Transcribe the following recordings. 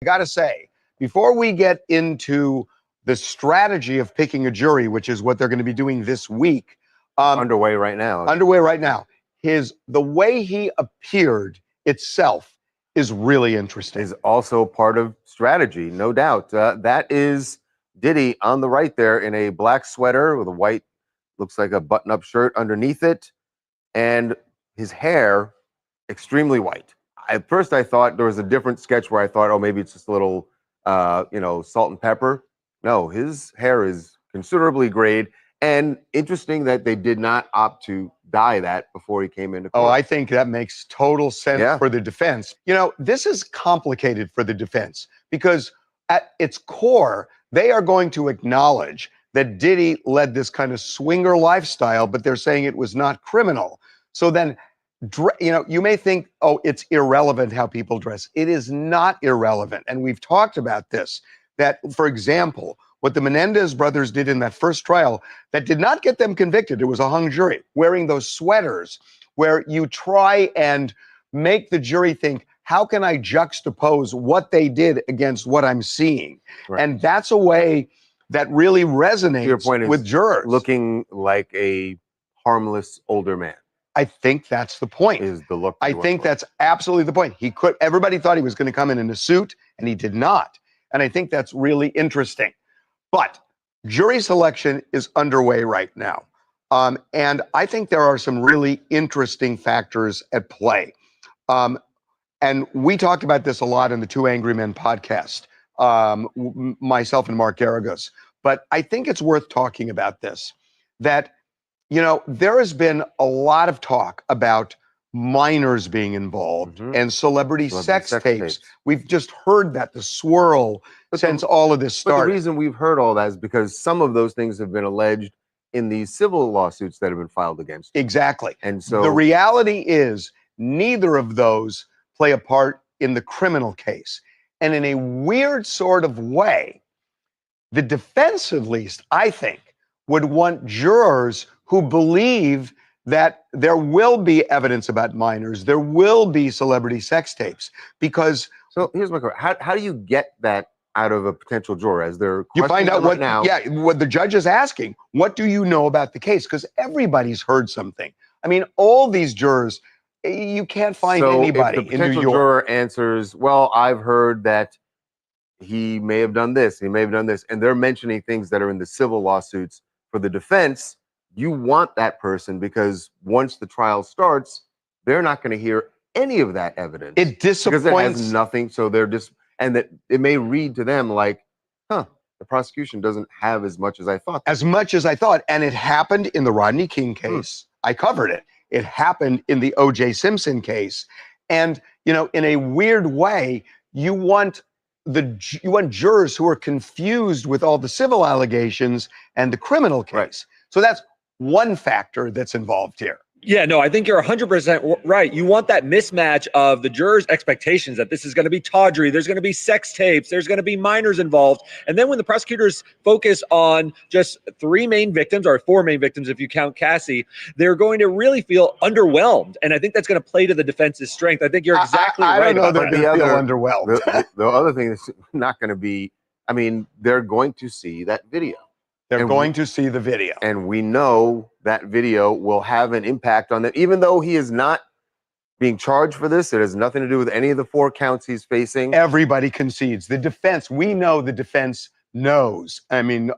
I got to say, before we get into the strategy of picking a jury, which is what they're going to be doing this week, underway right now. The way he appeared itself is really interesting. Is also part of strategy, no doubt. That is Diddy on the right there in a black sweater with a white, looks like a button-up shirt underneath it, and his hair extremely white. At first, I thought there was a different sketch where I thought, oh, maybe it's just a little, salt and pepper. No, his hair is considerably grayed, and interesting that they did not opt to dye that before he came into court. Oh, I think that makes total sense for the defense. You know, this is complicated for the defense because at its core, they are going to acknowledge that Diddy led this kind of swinger lifestyle, but they're saying it was not criminal. So then, you may think, oh, it's irrelevant how people dress. It is not irrelevant. And we've talked about this, that, for example, what the Menendez brothers did in that first trial that did not get them convicted, it was a hung jury, wearing those sweaters where you try and make the jury think, how can I juxtapose what they did against what I'm seeing? Right. And that's a way that really resonates Your point with is jurors. Looking like a harmless older man. I think that's the point. Is the look. I think that's absolutely the point. Everybody thought he was going to come in a suit, and he did not. And I think that's really interesting. But jury selection is underway right now. And I think there are some really interesting factors at play. And we talked about this a lot in the Two Angry Men podcast, myself and Mark Garagos. But I think it's worth talking about this, that, there has been a lot of talk about minors being involved and celebrity sex tapes. We've just heard that, the swirl since all of this started. But the reason we've heard all that is because some of those things have been alleged in these civil lawsuits that have been filed against you. Exactly. And so the reality is neither of those play a part in the criminal case. And in a weird sort of way, the defense, at least, I think, would want jurors who believe that there will be evidence about minors, there will be celebrity sex tapes, because... So here's my question. How do you get that out of a potential juror as they're you find out what now? Yeah, what the judge is asking. What do you know about the case? Because everybody's heard something. I mean, all these jurors, you can't find anybody if the in New potential York. Juror answers, well, I've heard that he may have done this, he may have done this, and they're mentioning things that are in the civil lawsuits. For the defense, you want that person because once the trial starts, they're not going to hear any of that evidence. It disappoints. Because it has nothing. So they're just, and that it may read to them like, the prosecution doesn't have as much as I thought. As much as I thought. And it happened in the Rodney King case. I covered it. It happened in the O.J. Simpson case. And, in a weird way, you want jurors who are confused with all the civil allegations and the criminal case. Right. So that's one factor that's involved here. Yeah, no, I think you're 100% right. You want that mismatch of the jurors' expectations that this is going to be tawdry, there's going to be sex tapes, there's going to be minors involved. And then when the prosecutors focus on just three main victims, or four main victims if you count Cassie, they're going to really feel underwhelmed. And I think that's going to play to the defense's strength. I think you're exactly right. I don't know that they feel underwhelmed. The other thing that's not going to be, they're going to see that video. They're going to see the video. And we know that video will have an impact on them. Even though he is not being charged for this, it has nothing to do with any of the 4 counts he's facing. Everybody concedes. The defense, we know the defense knows.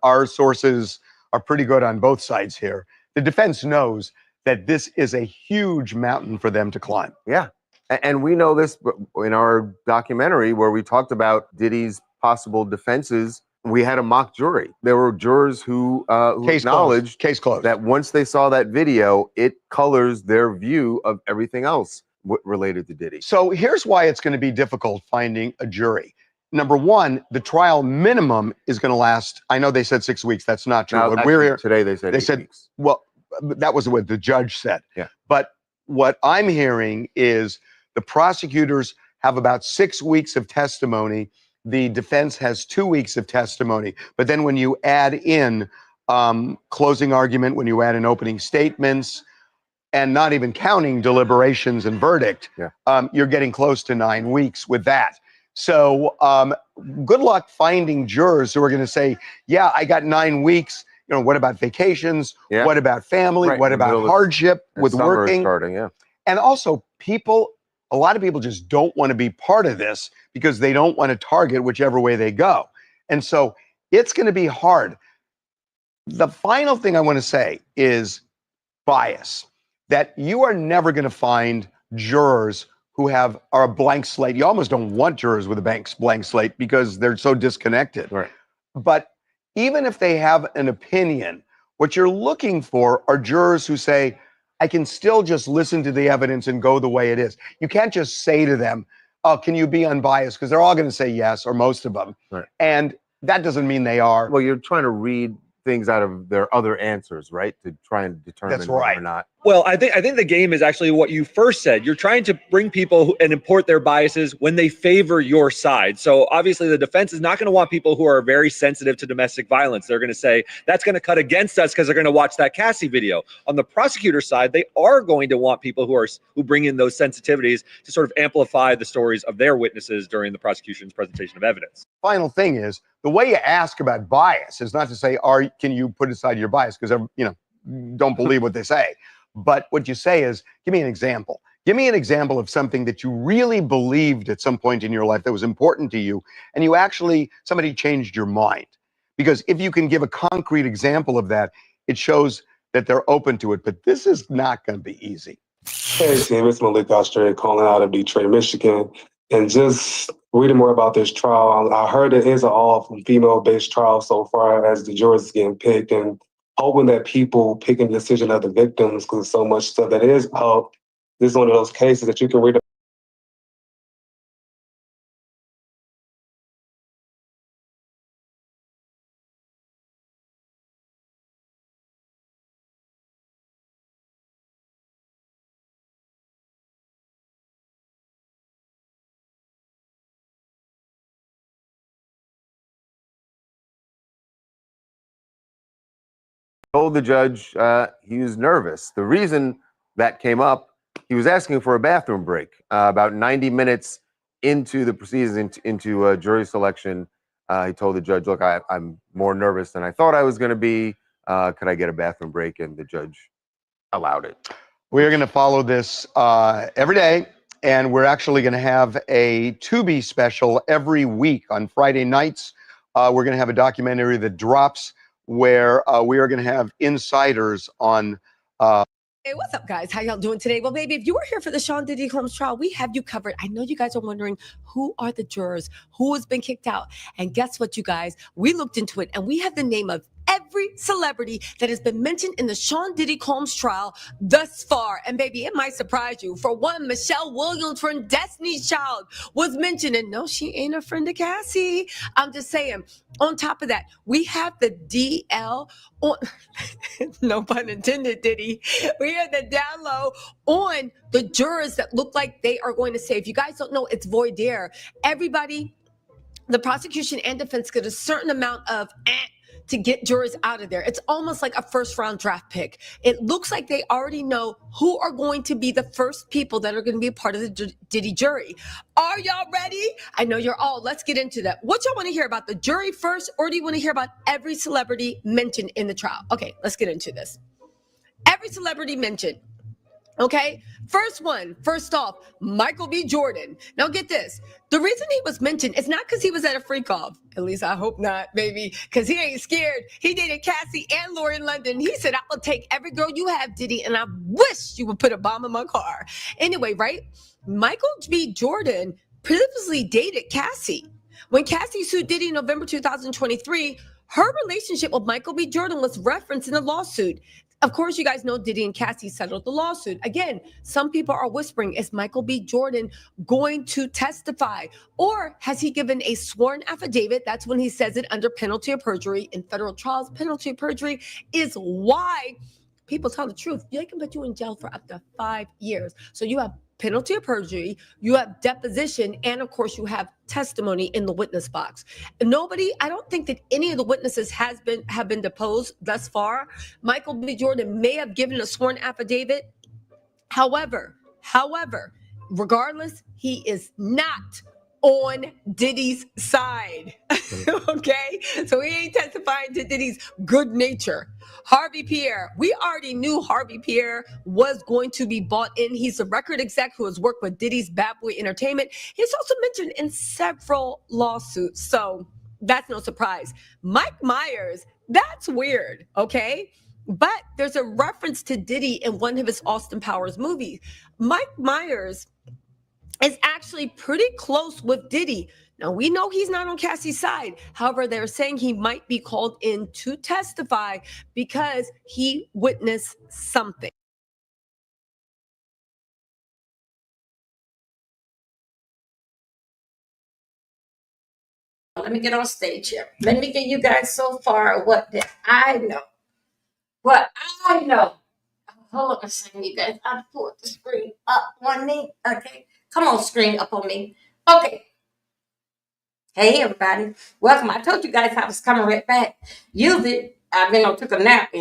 Our sources are pretty good on both sides here. The defense knows that this is a huge mountain for them to climb. Yeah. And we know this in our documentary where we talked about Diddy's possible defenses. We had a mock jury. There were jurors who acknowledged case closed. That once they saw that video, it colors their view of everything else related to Diddy. So here's why it's going to be difficult finding a jury. Number one, the trial minimum is going to last. I know they said 6 weeks. That's not true. Now, but we're here today. They said 8 weeks. Well, that was what the judge said. Yeah. But what I'm hearing is the prosecutors have about 6 weeks of testimony. The defense has 2 weeks of testimony. But then when you add in closing argument, when you add in opening statements, and not even counting deliberations and verdict, you're getting close to 9 weeks with that. So good luck finding jurors who are going to say, yeah, I got 9 weeks. You know, what about vacations? Yeah. What about family? Right, What in the about middle of hardship And with summer is working? starting, yeah. And also, a lot of people just don't want to be part of this because they don't want to target whichever way they go. And so it's going to be hard. The final thing I want to say is bias, that you are never going to find jurors who are a blank slate. You almost don't want jurors with a blank slate because they're so disconnected. Right. But even if they have an opinion, what you're looking for are jurors who say, I can still just listen to the evidence and go the way it is. You can't just say to them, oh, can you be unbiased? Because they're all going to say yes, or most of them. Right. And that doesn't mean they are. Well, you're trying to read things out of their other answers, right? To try and determine That's whether right. or not. Well, I think the game is actually what you first said. You're trying to bring people and import their biases when they favor your side. So obviously the defense is not going to want people who are very sensitive to domestic violence. They're going to say that's going to cut against us because they're going to watch that Cassie video. On the prosecutor side, they are going to want people who bring in those sensitivities to sort of amplify the stories of their witnesses during the prosecution's presentation of evidence. Final thing is, the way you ask about bias is not to say, can you put aside your bias? Because, don't believe what they say. But what you say is, give me an example. Give me an example of something that you really believed at some point in your life that was important to you, and somebody changed your mind. Because if you can give a concrete example of that, it shows that they're open to it. But this is not going to be easy. Hey, team, it's Malik Australia calling out of Detroit, Michigan. And just reading more about this trial, I heard it is an all female-based trial so far as the jurors getting picked, and hoping that people picking the decision of the victims because so much stuff that is out. This is one of those cases that you can read Told the judge he was nervous. The reason that came up, he was asking for a bathroom break about 90 minutes into the proceedings, into jury selection. He told the judge, look, I'm more nervous than I thought I was going to be. Could I get a bathroom break? And the judge allowed it. We are going to follow this every day, and we're actually going to have a Tubi special every week on Friday nights. We're going to have a documentary that drops where we are going to have insiders on. Hey, what's up, guys? How y'all doing today? Well, baby, if you were here for the Sean Diddy Combs trial, we have you covered. I know you guys are wondering who are the jurors, who has been kicked out. And guess what, you guys? We looked into it, and we have the name of every celebrity that has been mentioned in the Sean Diddy Combs trial thus far. And baby, it might surprise you. For one, Michelle Williams from Destiny's Child was mentioned. And no, she ain't a friend of Cassie. I'm just saying. On top of that, we have the DL on, no pun intended, Diddy. We have the down low on the jurors that look like they are going to say, if you guys don't know, it's void there. Everybody, the prosecution and defense get a certain amount of to get jurors out of there. It's almost like a first round draft pick. It looks like they already know who are going to be the first people that are going to be a part of the Diddy jury. Are y'all ready? I know you're all. Let's get into that. What y'all want to hear about, the jury first, or do you want to hear about every celebrity mentioned in the trial? Okay, let's get into this. Every celebrity mentioned. Okay, first off, Michael B. Jordan. Now get this. The reason he was mentioned is not because he was at a freak off. At least I hope not, baby, because he ain't scared. He dated Cassie and Lauren London. He said, I will take every girl you have, Diddy, and I wish you would put a bomb in my car. Anyway, right? Michael B. Jordan previously dated Cassie. When Cassie sued Diddy in November 2023, her relationship with Michael B. Jordan was referenced in a lawsuit. Of course, you guys know Diddy and Cassie settled the lawsuit. Again, some people are whispering, is Michael B. Jordan going to testify? Or has he given a sworn affidavit? That's when he says it under penalty of perjury. In federal trials, penalty of perjury is why people tell the truth. They can put you in jail for up to 5 years. So you have penalty of perjury, you have deposition, and of course you have testimony in the witness box. I don't think that any of the witnesses have been deposed thus far. Michael B. Jordan may have given a sworn affidavit. However, regardless, he is not on Diddy's side. Okay? So he ain't testifying to Diddy's good nature. Harvey Pierre, we already knew Harvey Pierre was going to be bought in. He's a record exec who has worked with Diddy's Bad Boy Entertainment. He's also mentioned in several lawsuits. So that's no surprise. Mike Myers, that's weird, okay? But there's a reference to Diddy in one of his Austin Powers movies. Mike Myers is actually pretty close with Diddy. Now, we know he's not on Cassie's side. However, they're saying he might be called in to testify because he witnessed something. Let me get on stage here. Let me get you guys so far what did I know. What I know. Hold on a second, you guys. I pulled the screen up on me. Okay. Come on, screen up on me. Okay. Hey, everybody. Welcome. I told you guys I was coming right back. Usually, I've been on took a nap,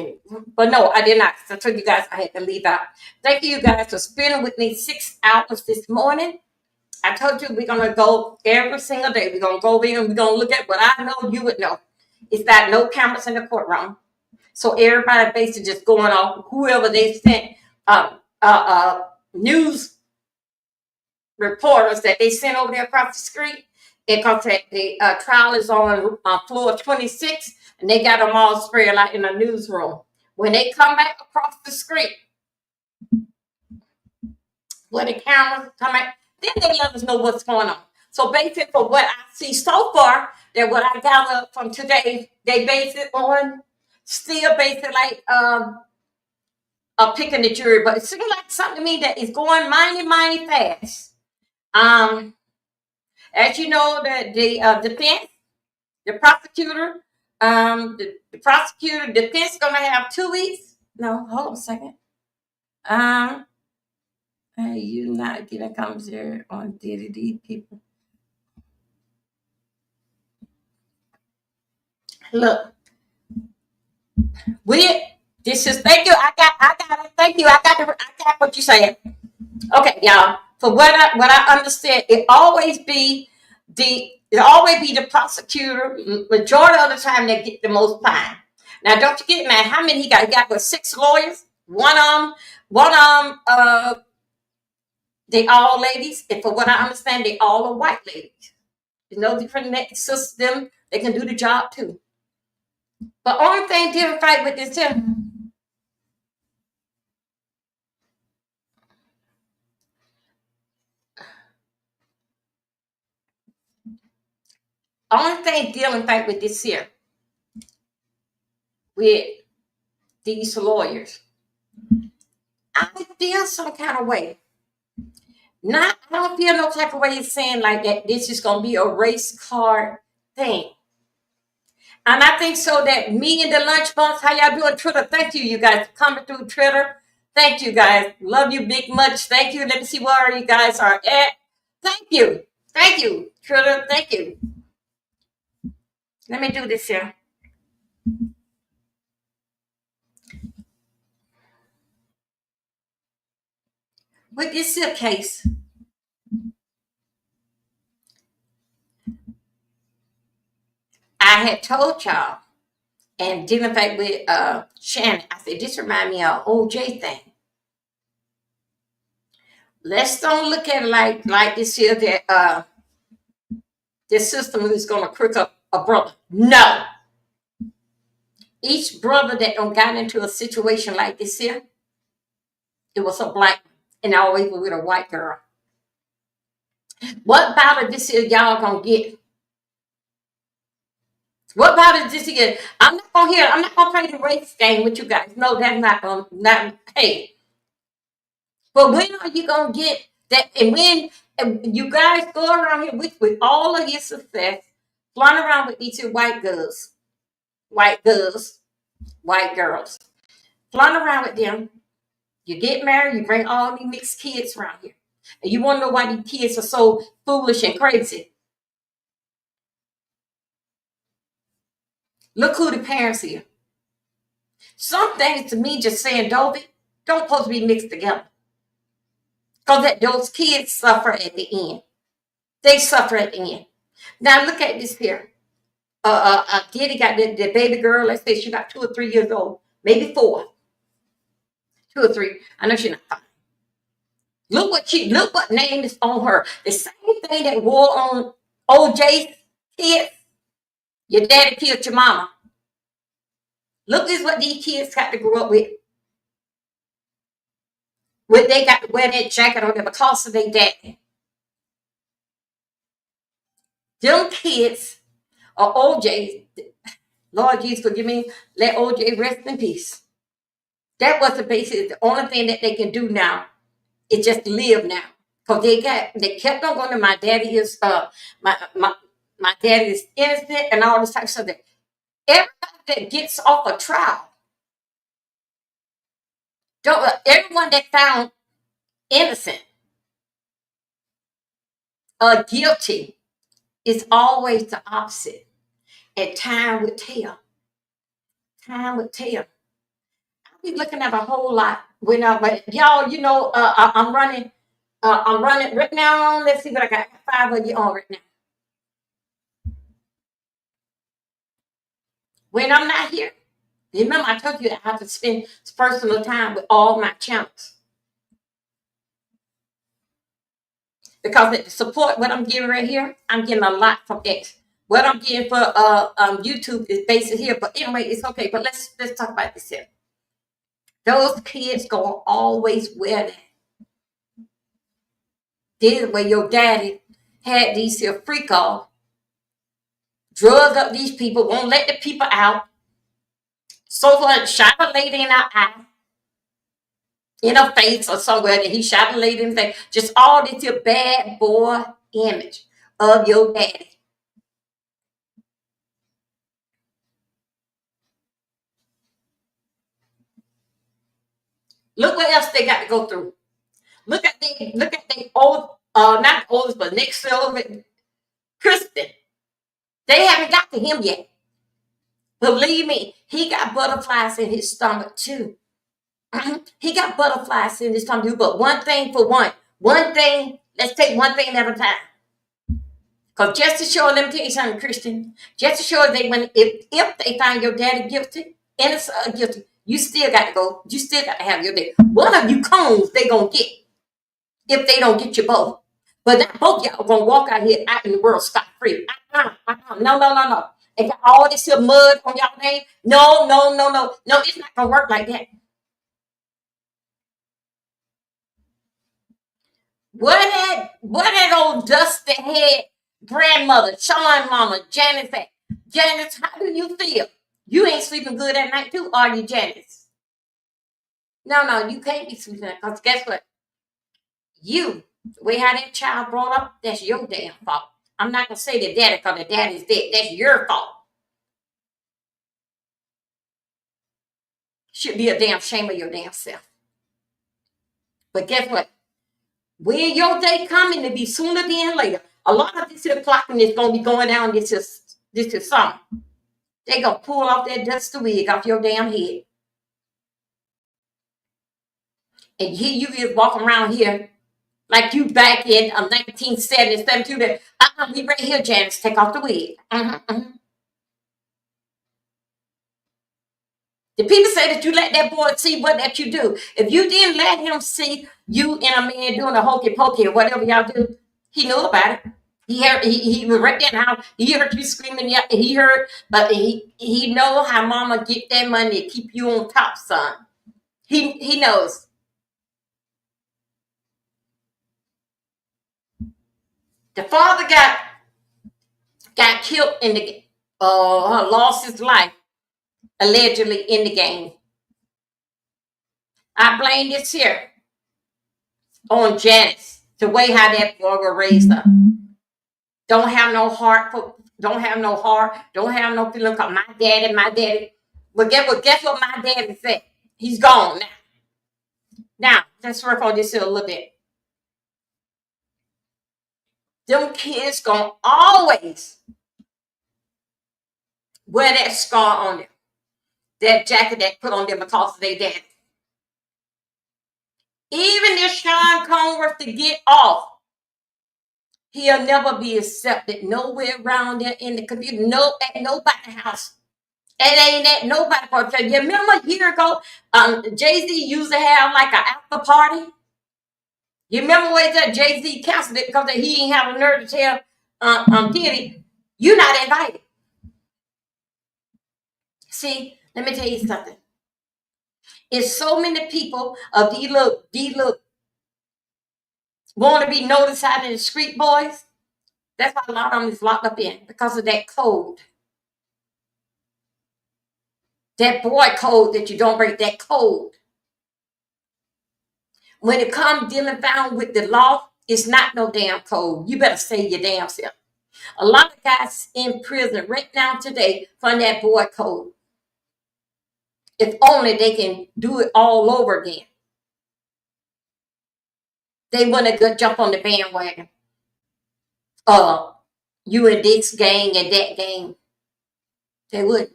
but no, I did not. So I told you guys I had to leave out. Thank you guys for spending with me 6 hours this morning. I told you we're going to go every single day. We're going to go in and we're going to look at what I know you would know. It's that no cameras in the courtroom. So everybody basically just going off whoever they sent news reporters that they sent over there across the street. Because the trial is on floor 26 and they got them all spread out in a newsroom. When they come back across the street, where the cameras come out, then they let us know what's going on. So basically, for what I see so far, that what I gather from today, they base it on still basically like picking the jury, but it seems like something to me that is going mighty fast. As you know, the defense, the prosecutor, the prosecutor, defense gonna have 2 weeks. No, hold on a second. You not getting comments here on Diddy people. Look, this is thank you. I got it. Thank you. I got what you saying. Okay, y'all. For what I understand, it always be the prosecutor. Majority of the time, they get the most fine. Now, don't you get mad? How many he got? He got 6 lawyers. One of them, they all ladies, and for what I understand, they all are white ladies. There's no different than that. System, they can do the job too. But only thing different fight with this here. Only thing dealing fight with this here, with these lawyers, I feel some kind of way. I don't feel no type of way saying like that this is going to be a race card thing. And I think so that me and the lunch bunch, how y'all doing Twitter? Thank you guys for coming through Twitter. Thank you guys. Love you big much. Thank you. Let me see where you guys are at. Thank you. Thank you, Twitter. Thank you. Let me do this here. With this here case, I had told y'all, and dealing back with Shannon, I said, this remind me of OJ thing. Let's don't look at it like this here, that this system is going to crook up a brother. No. Each brother that don't got into a situation like this here, it was a black and always with a white girl. What battle this here y'all gonna get? What battle this here? I'm not gonna play the race game with you guys. No, that's not gonna hey. But when are you gonna get that? And when you guys go around here with all of your success, flying around with these two white girls, flying around with them. You get married, you bring all these mixed kids around here. And you want to know why these kids are so foolish and crazy. Look who the parents here. Some things to me just saying, don't supposed to be mixed together. Because those kids suffer at the end. They suffer at the end. Now look at this here. Diddy got the baby girl. Let's say she got 2 or 3 years old, maybe 4, 2 or 3. I know she's not 5. Look what name is on her. The same thing that wore on OJ's kids. Your daddy killed your mama. Look is what these kids got to grow up with. When they got to wear that jacket on them because of their daddy. Them kids are OJ's. Lord Jesus, forgive me. Let OJ rest in peace. That was the basis. The only thing that they can do now is just live now. Because they kept on going to my daddy is my daddy is innocent and all this type of stuff. Everybody that gets off a trial, everyone that found innocent or guilty is always the opposite. And time would tell. Time would tell. I'll be looking at a whole lot but y'all, I'm running. I'm running right now. Let's see what I got. 5 of you on right now. When I'm not here, remember I told you I have to spend personal time with all my channels. Because the support, what I'm getting right here, I'm getting a lot from X. What I'm getting for YouTube is based here. But anyway, it's okay. But let's talk about this here. Those kids gonna always wear that. This is where your daddy had these here freak off, drug up these people, won't let the people out. So what? Shot a lady in her eye, in her face or somewhere. That he shot a lady in the face. Just all this your bad boy image of your daddy. Look what else they got to go through. Look at the old, not the oldest, but Nick Silver, Kristen. They haven't got to him yet. Believe me, he got butterflies in his stomach too. He got butterflies in his stomach too. But one thing for one thing. Let's take one thing at a time. Because just to show, let me tell you something, Christian. Just to show if they find your daddy guilty, innocent or guilty, you still got to go. You still got to have your daddy. One of you cones they gonna get if they don't get you both. But not both y'all gonna walk out here out in the world scot free. No. And got all this here mud on y'all name. No. It's not gonna work like that. What that old dusty head grandmother, Sean mama, Janice at? Janice, how do you feel? You ain't sleeping good at night too, are you, Janice? No, you can't be sleeping because guess what? The way how that child brought up, that's your damn fault. I'm not gonna say the daddy because the daddy's dead. That's your fault. Should be a damn shame of your damn self. But guess what? When your day coming to be sooner than later, a lot of this here plotting is gonna be going down this is summer. They gonna pull off that dusty wig off your damn head. And here you is walking around here like you back in 1970, 72. We right here, Janice. Take off the wig. The people say that you let that boy see what that you do. If you didn't let him see you and a man doing a hokey pokey or whatever y'all do, he knew about it. He was right there now. He heard you screaming. Yeah, he heard, but he know how mama get that money to keep you on top, son. He knows. The father got killed in the lost his life allegedly in the game. I blame this here on Janice, the way how that boy was raised up. Don't have no heart, don't have no feeling. Cause my daddy. But guess what my daddy said? He's gone now. Now, let's work on this here a little bit. Them kids gonna always wear that scar on them. That jacket that put on them because of their daddy. Even if Sean Combs to get off, He'll never be accepted nowhere around there in the community. No, at nobody's house. It ain't at nobody party. You remember a year ago, Jay-Z used to have like an after party? You remember when that Jay-Z canceled it because he didn't have a nerve to tell Diddy, you're not invited. See, let me tell you something. It's so many people of these little want to be noticed out in the street, boys. That's why a lot of them is locked up in, because of that code. That boy code that you don't break, that code. When it comes dealing found with the law, it's not no damn code. You better save your damn self. A lot of guys in prison right now today from that boy code. If only they can do it all over again. They want to jump on the bandwagon. You and this gang and that gang. They would.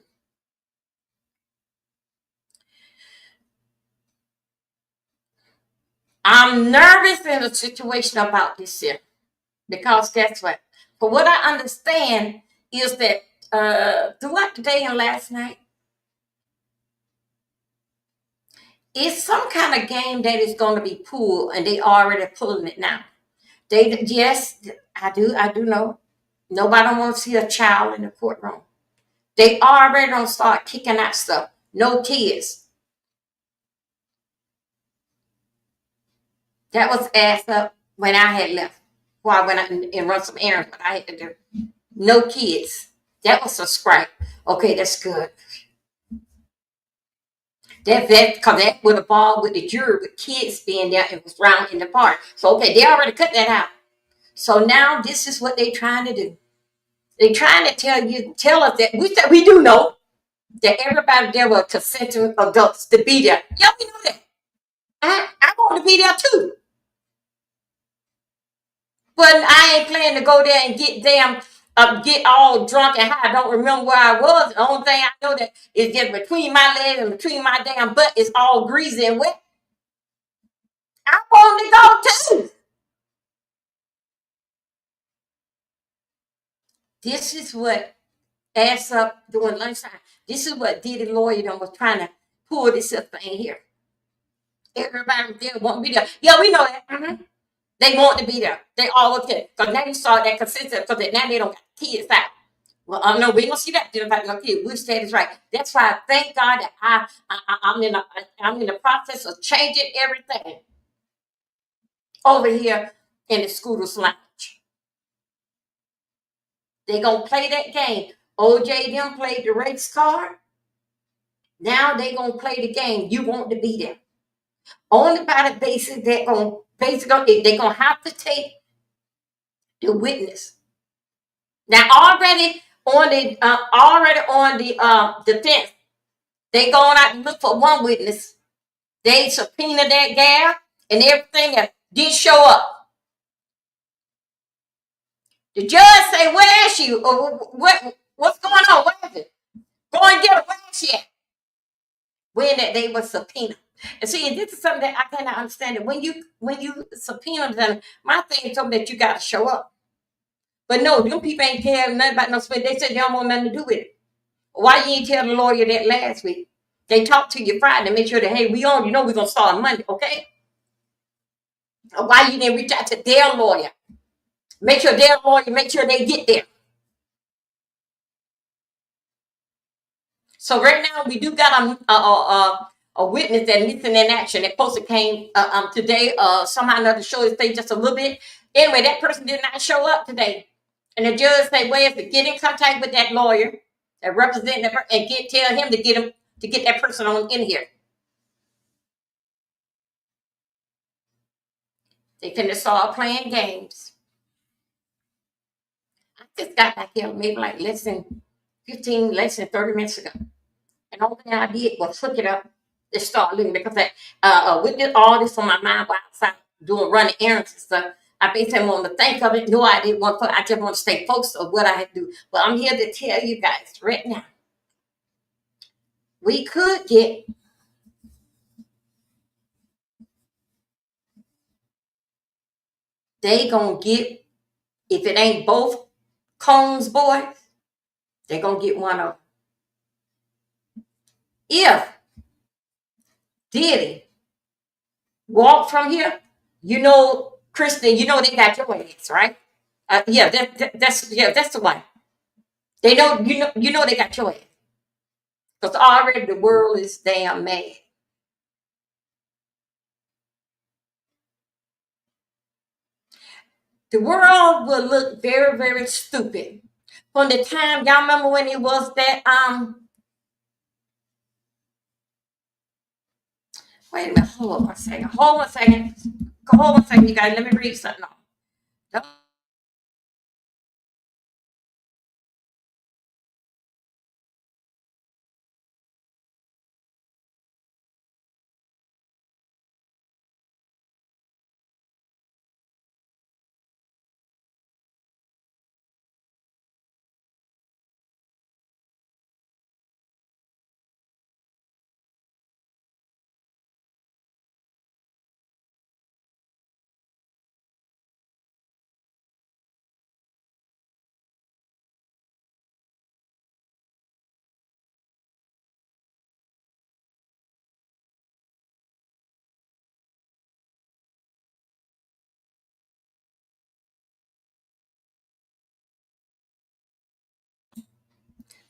I'm nervous in a situation about this here. Because guess what? For what I understand is that throughout the day and last night, it's some kind of game that is going to be pulled, and they already pulling it now. Yes, I do know. Nobody wants to see a child in the courtroom. They already don't start kicking out stuff. No kids. That was asked up when I had left. Well, I went out and run some errands, but I had to do. No kids. That was a strike. Okay, that's good. That because that would have balled with the jury with kids being there and was round in the park. So okay, they already cut that out. So now this is what they're trying to do. They're trying to tell us that we do know that everybody there were consenting adults to be there. Yeah, we know that. I want to be there too. But I ain't planning to go there and get all drunk and high. I don't remember where I was. The only thing I know that is just between my legs and between my damn butt is all greasy and wet. I want to go too. This is what ass up during lunchtime. This is what Diddy lawyer was trying to pull this up thing here. Everybody there want to be there. Yeah, we know that. Mm-hmm. They want to be there. They all okay. Because now you saw that consensus because now they don't got kids out. Well, no, we don't see that. They don't got no kids. Which that is right. That's why I thank God that I'm in the process of changing everything over here in the Scooters Lounge. They gonna play that game. OJ them played the race card. Now they gonna play the game. You want to be there. Only by the basis they're gonna have to take the witness. Now already on the defense, they going out to look for one witness. They subpoenaed that gal and everything that did show up. The judge say, "Where is she? What's going on? Where is it? Go and get her. Where is she at?" When that they were subpoenaed. And see, this is something that I cannot understand. It when you subpoena them, my thing told me that you got to show up. But no, them people ain't care nothing about no split. They said they don't want nothing to do with it. Why you ain't tell the lawyer that last week? They talked to you Friday, make sure that, hey, we're going to start on Monday, okay? Why you didn't reach out to their lawyer? Make sure they get there. So right now we do got a witness that missing in action. That poster came today. Somehow or another show his face just a little bit. Anyway, that person did not show up today. And the judge said, "Well, to get in contact with that lawyer that represents that and tell him to get that person on in here." They finna start playing games. I just got back here maybe like less than 30 minutes ago. And all thing I did was hook it up and start looking because with all this on my mind while outside running errands and stuff, I basically want to think of it. No, I didn't want to. I just want to stay focused on what I had to do. But I'm here to tell you guys right now, we could get they gonna get If it ain't both Combs boys, they're going to get one of them. If Diddy walk from here, you know, Kristen, you know they got your ass, right? Yeah, that's the one. They know, you know they got your ass. Because already the world is damn mad. The world will look very, very stupid. From the time, y'all remember when it was that, wait a minute, hold on one second, you guys, let me read something off.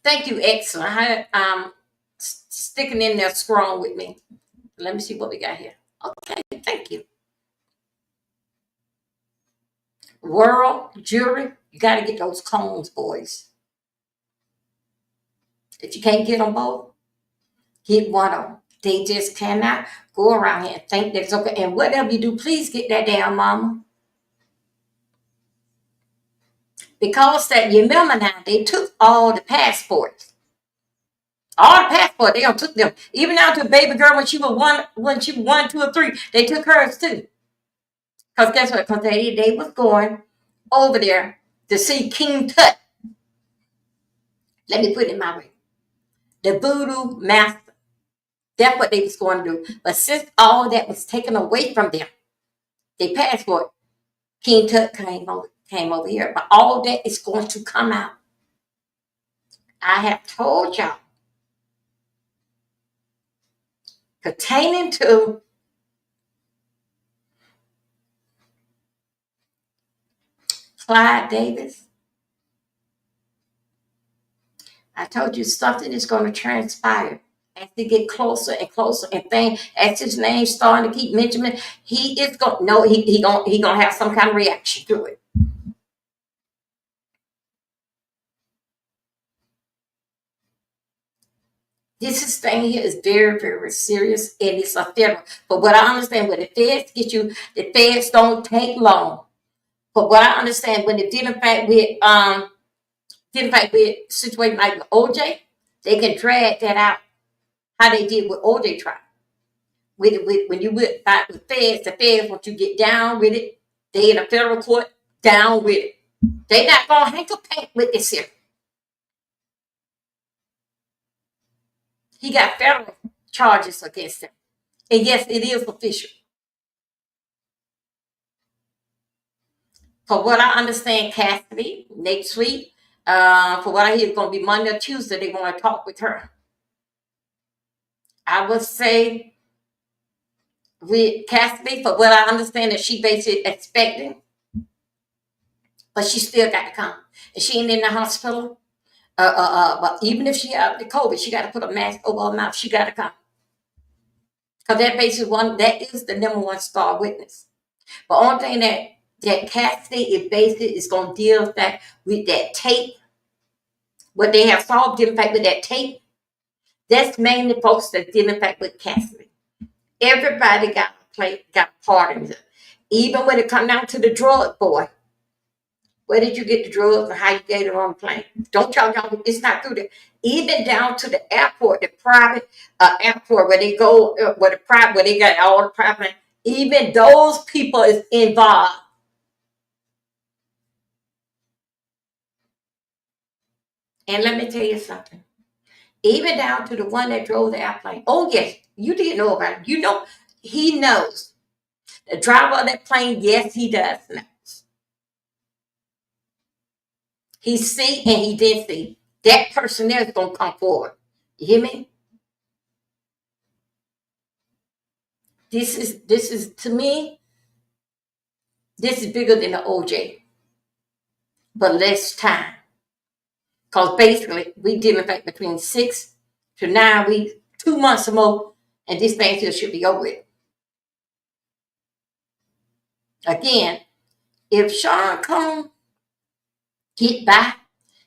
Thank you, excellent. Sticking in there strong with me. Let me see what we got here. Okay, thank you. World jury, you got to get those Combs boys. If you can't get them both, get one of them. They just cannot go around here and think that it's okay. And whatever you do, please get that down, mama. Because that, you remember now, they took all the passports. All the passports, they took them. Even down to a baby girl when she was one, 2, or 3, they took hers too. Because guess what? Because they was going over there to see King Tut. Let me put it my way. The voodoo master. That's what they was going to do. But since all that was taken away from them, their passport, King Tut came over here. But all that is going to come out. I have told y'all. Pertaining to Clyde Davis, I told you something is going to transpire as they get closer and closer, and as his name starting to keep mentioning, he is going. No, he gonna have some kind of reaction to it. This thing here is very, very serious, and it's a federal. But what I understand, when the feds get you, the feds don't take long. But what I understand, when they deal in fact with situation like with OJ, they can drag that out. How they did with OJ trial. When you with feds, the feds want you to get down with it. They in a federal court, down with it. They not gonna hang a paint with this here. He got federal charges against him. And yes, it is official. For what I understand, Cassidy, next week, for what I hear, it's going to be Monday or Tuesday, they want to talk with her. I would say with Cassidy, for what I understand, that she basically expecting, but she still got to come. And she ain't in the hospital. But even if she have the COVID, she got to put a mask over her mouth. She got to come. Because that basically that is the number one star witness. But only thing that Cassidy is going to deal with that tape. What they have solved, in fact, with that tape, that's mainly folks that deal in fact with Cassidy. Everybody got a part in it. Even when it come down to the drug boy. Where did you get the drugs and how you get it on the plane? Don't y'all, it's not through there. Even down to the airport, the private airport where they go, where they got all the private, even those people is involved. And let me tell you something. Even down to the one that drove the airplane. Oh, yes, you didn't know about it. You know, he knows. The driver of that plane, yes, he does know. He see and he did see. That person there is going to come forward. You hear me? This is to me, this is bigger than the OJ, but less time. Because basically, we dealing back between 6 to 9 weeks, 2 months or more, and this thing still should be over with. Again, if Sean Combs get by,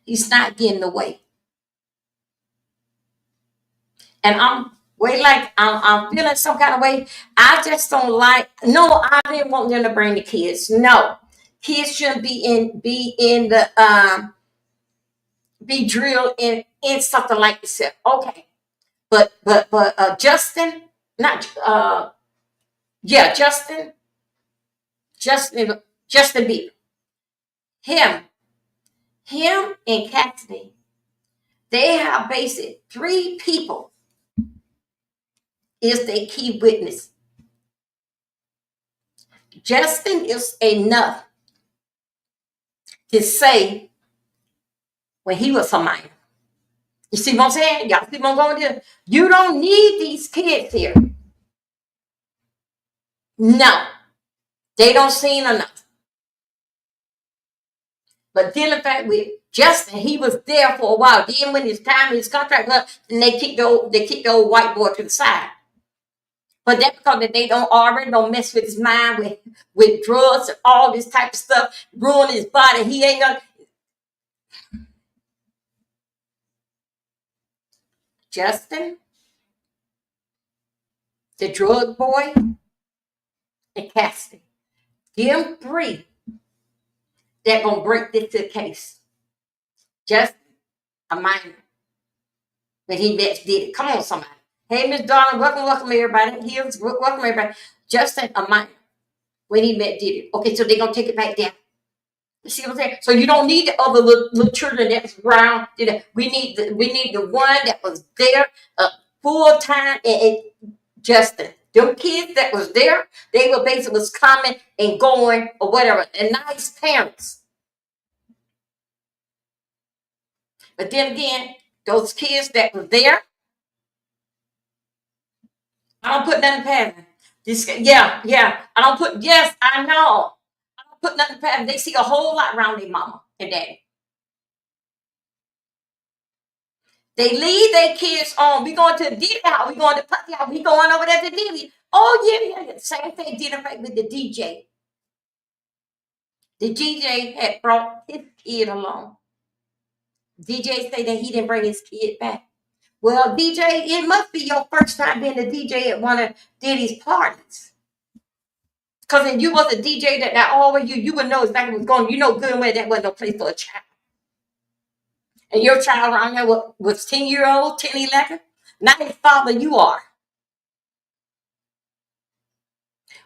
he's not getting away. And I'm I'm feeling some kind of way. I just don't like. No, I didn't want them to bring the kids. No, kids shouldn't be drilled in something like this. Okay, but Justin, not yeah, Justin Bieber, him and Cassidy, they have basic 3 people is their key witness. Justin is enough to say when he was a minor. You see what I'm saying? Y'all see what I'm going to do? You don't need these kids here. No, they don't seem enough. But then the fact with Justin, he was there for a while. Then when his contract up, and they kicked the old white boy to the side. But that's because they don't mess with his mind with drugs and all this type of stuff, ruin his body. He ain't gonna. Justin, the drug boy, and Cassidy. Them 3 that gonna break this to the case. Justin, a minor. When he met Diddy. Come on, somebody. Hey, Miss Darling, welcome everybody. Welcome everybody. Justin, a minor. When he met Diddy. Okay, so they're gonna take it back down. You see what I'm saying? So you don't need the other little children that's around. We need the one that was there full time and Justin. Them kids that was there, they were basically was coming and going or whatever. And nice parents. But then again, those kids that were there, I don't put nothing past them. I don't put, yes, I know. I don't put nothing past them. They see a whole lot around their mama and daddy. They leave their kids on. We going to the Diddy house. We going to Puffy house. We going over there to Diddy. Oh, yeah. Same thing did right with the DJ. The DJ had brought his kid along. DJ said that he didn't bring his kid back. Well, DJ, it must be your first time being a DJ at one of Diddy's parties. Because if you was a DJ that always you would know exactly what's going on. You know good and well that wasn't no place for a child. And your child around there was 10-year-old, 10, 11. Not his father, you are.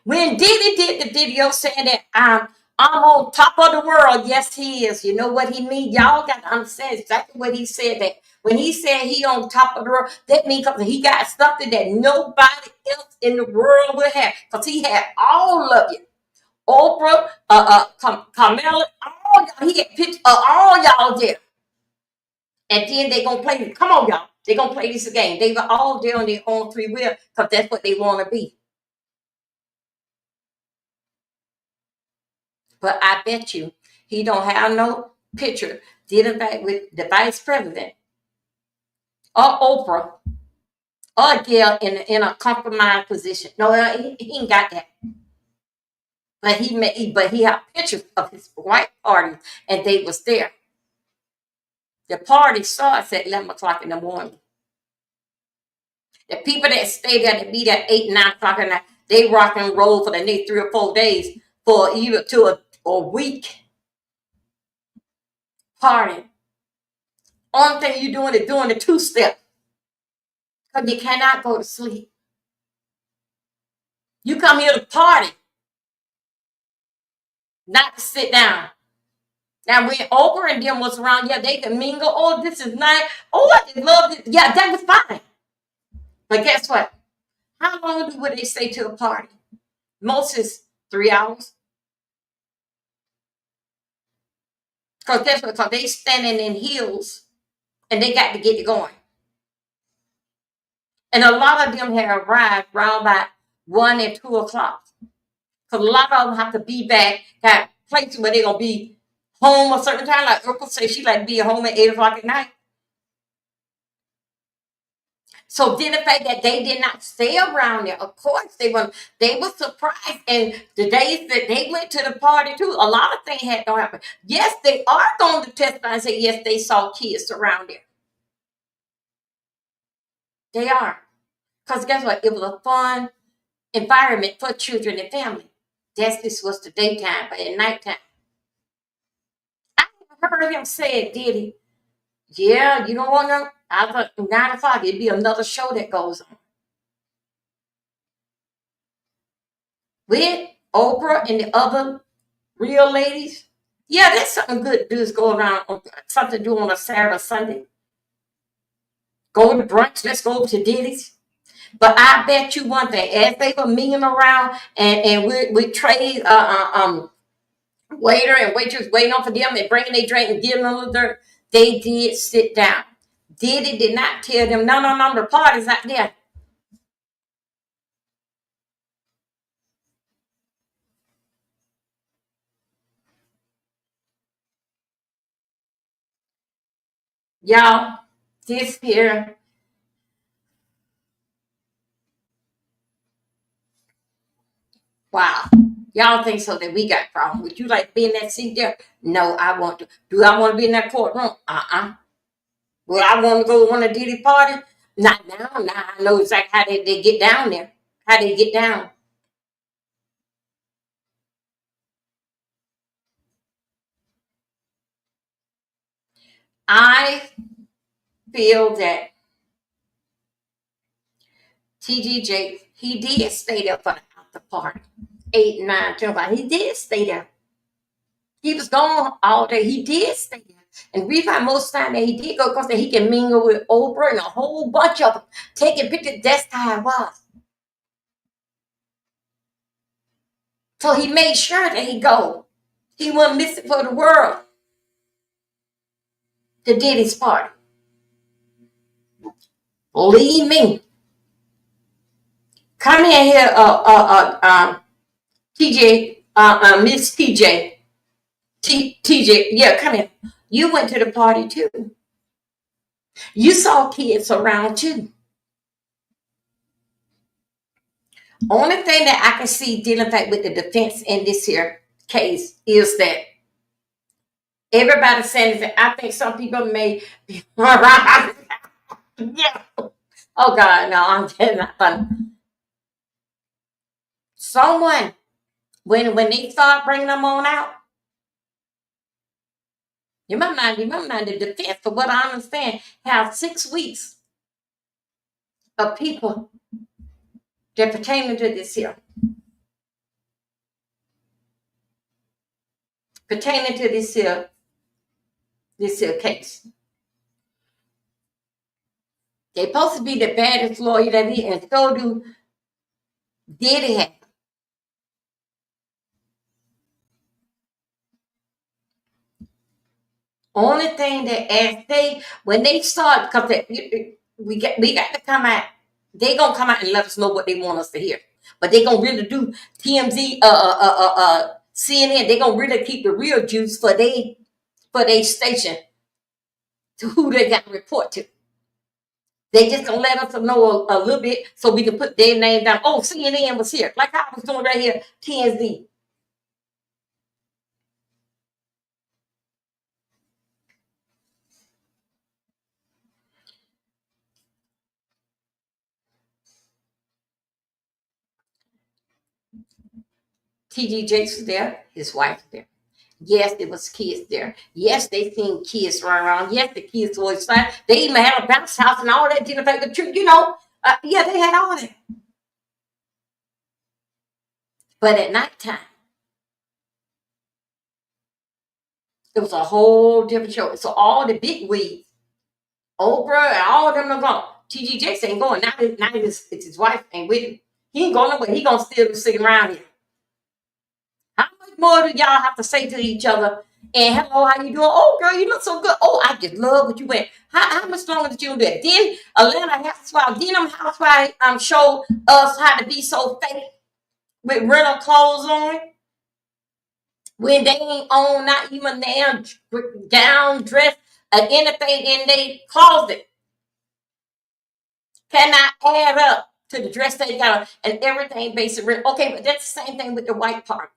When Diddy did the video saying that I'm on top of the world, yes, he is. You know what he mean? Y'all got to understand exactly what he said. That when he said he on top of the world, that means he got something that nobody else in the world would have. Because he had all of you. Oprah, Carmela, all y'all. He had pictures of all y'all there. And then they gonna play. Come on, y'all. They gonna play this game. They were all there on their own free will because that's what they want to be. But I bet you he don't have no picture dealing back with the vice president or Oprah or Gail in a compromised position. No, he ain't got that. But he had pictures of his white party and they was there. The party starts at 11 o'clock in the morning. The people that stay there to be there 8, 9 o'clock at night, they rock and roll for the next 3 or 4 days for even to a week. Party. Only thing you doing is doing the 2-step. Because you cannot go to sleep. You come here to party. Not to sit down. Now when Oprah and them was around, yeah, they can mingle. Oh, this is nice. Oh, I just love this. Yeah, that was fine. But guess what? How long would they stay to a party? Most is 3 hours. Because guess what? Because they standing in heels and they got to get it going. And a lot of them have arrived around about 1 and 2 o'clock. Because a lot of them have to be back, got places where they're going to be home a certain time. Like Urkel said, she like to be home at 8 o'clock at night. So then the fact that they did not stay around there, of course they were surprised. And the days that they went to the party too, a lot of things had to happen. Yes, they are going to testify and say, yes, they saw kids around there. They are. Because guess what? It was a fun environment for children and family. This was the daytime, but at nighttime. I heard him say it, Diddy. Yeah, you don't want to. I thought 9 o'clock, it'd be another show that goes on. With Oprah and the other real ladies. Yeah, that's something good to do is go around on something to do on a Saturday or Sunday. Go to brunch, let's go over to Diddy's. But I bet you one thing, as they were mingling around and we trade waiter and waitress waiting on for them and bringing their drink and giving them a little dirt, they did sit down. Diddy did not tell them, no, the party's out there. Y'all, this here, wow. Y'all think so that we got problem. Would you like to be in that seat there? No, I want to. Do I want to be in that courtroom? Well, I want to go to one of Diddy party? Not now. Now I know exactly how they get down there. How they get down. I feel that TGJ, he did stay there for the after party. 8, 9, 10. He did stay there. He was gone all day. He did stay there. And we find most time that he did go because he can mingle with Oprah and a whole bunch of them. Taking pictures, that's how it was. So he made sure that he go. He wouldn't miss it for the world. The Diddy's party. Believe me. Come in here, TJ, Miss TJ. TJ, yeah, come here. You went to the party too. You saw kids around too. Only thing that I can see dealing with the defense in this here case is that everybody's saying that I think some people may be yeah. Oh God, no, I'm just not funny. Someone, when they start bringing them on out, you might mind the defense, for what I understand, have 6 weeks of people that pertaining to this here. Pertaining to this here case. They're supposed to be the baddest lawyer that he, and so do Diddy have. Only thing that when they start, because we got to come out, they gonna come out and let us know what they want us to hear. But they gonna really do TMZ, CNN. They gonna really keep the real juice for they station to who they got to report to. They just gonna let us know a little bit so we can put their name down. Oh, CNN was here, like I was doing right here. TMZ. T.G. Jakes was there, his wife was there. Yes, there was kids there. Yes, they seen kids run around. Yes, the kids were excited. They even had a bounce house and all that. Didn't affect the truth, yeah, they had all that. But at nighttime, it was a whole different show. So all the big wigs, Oprah and all of them are gone. T.G. Jakes ain't going. Now it's his wife ain't with him. He ain't going nowhere. He gonna still be sitting around here. How much more do y'all have to say to each other And hello, how you doing? Oh, girl, you look so good. Oh, I just love what you wear. How much longer did you do that? Then Atlanta Housewives, then them housewives show us how to be so fake with rental clothes on when they ain't on not even damn gown, dress, or anything in their closet. Cannot add up to the dress they got on and everything based on rent. Okay, but that's the same thing with the white part.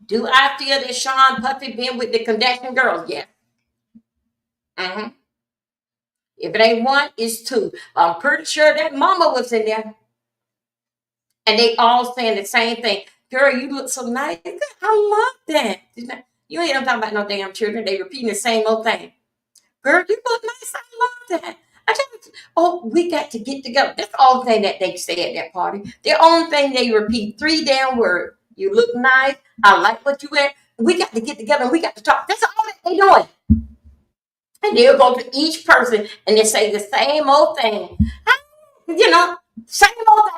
Do I feel that Sean Puffy been with the Kardashian girls? Yes. Mm-hmm. If it ain't one, it's two. I'm pretty sure that mama was in there. And they all saying the same thing. Girl, you look so nice. I love that. You ain't talking about no damn children. They repeating the same old thing. Girl, you look nice. I love that. We got to get together. That's all the thing that they say at that party. The only thing they repeat 3 damn words. You look nice. I like what you wear. We got to get together and we got to talk. That's all that they doing. And they'll go to each person and they say the same old thing. You know, same old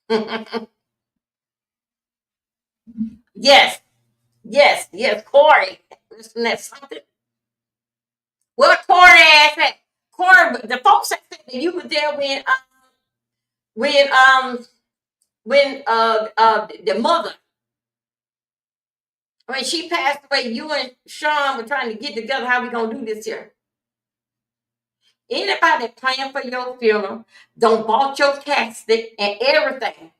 thing. Yes, yes, Corey. Isn't that something? What Corey asked at? Corey, the folks that said that you were there when the mother, when she passed away, you and Sean were trying to get together. How we gonna do this here? Anybody praying for your funeral, don't bought your casket and everything.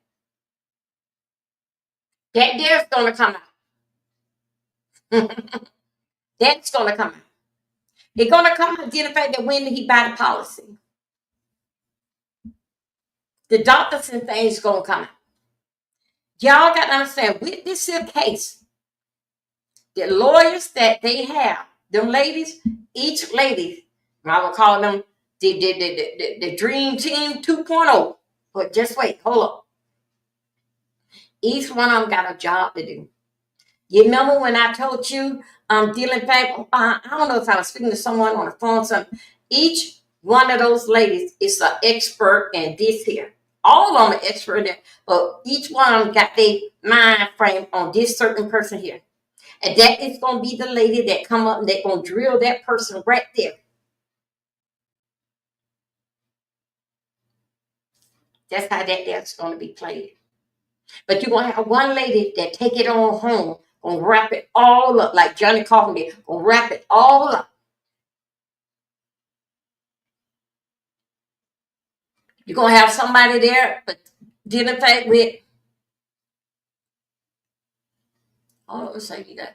That there's gonna come out. That's gonna come out. It's gonna come out due to the fact that when did he buy the policy? The doctors and things gonna come out. Y'all got to understand with this here case, the lawyers that they have, them ladies, each lady, I will call them the Dream Team 2.0. But just wait, hold up. Each one of them got a job to do. You remember when I told you dealing back, I don't know if I was speaking to someone on the phone, something. Each one of those ladies is an expert in this here. All of them are expert in it, but each one of them got their mind frame on this certain person here. And that is going to be the lady that come up and they're going to drill that person right there. That's how that's going to be played. But you're going to have one lady that take it on home, going to wrap it all up, like Johnny Coffin did, going to wrap it all up. You're going to have somebody there, but dealing with, let's say you got,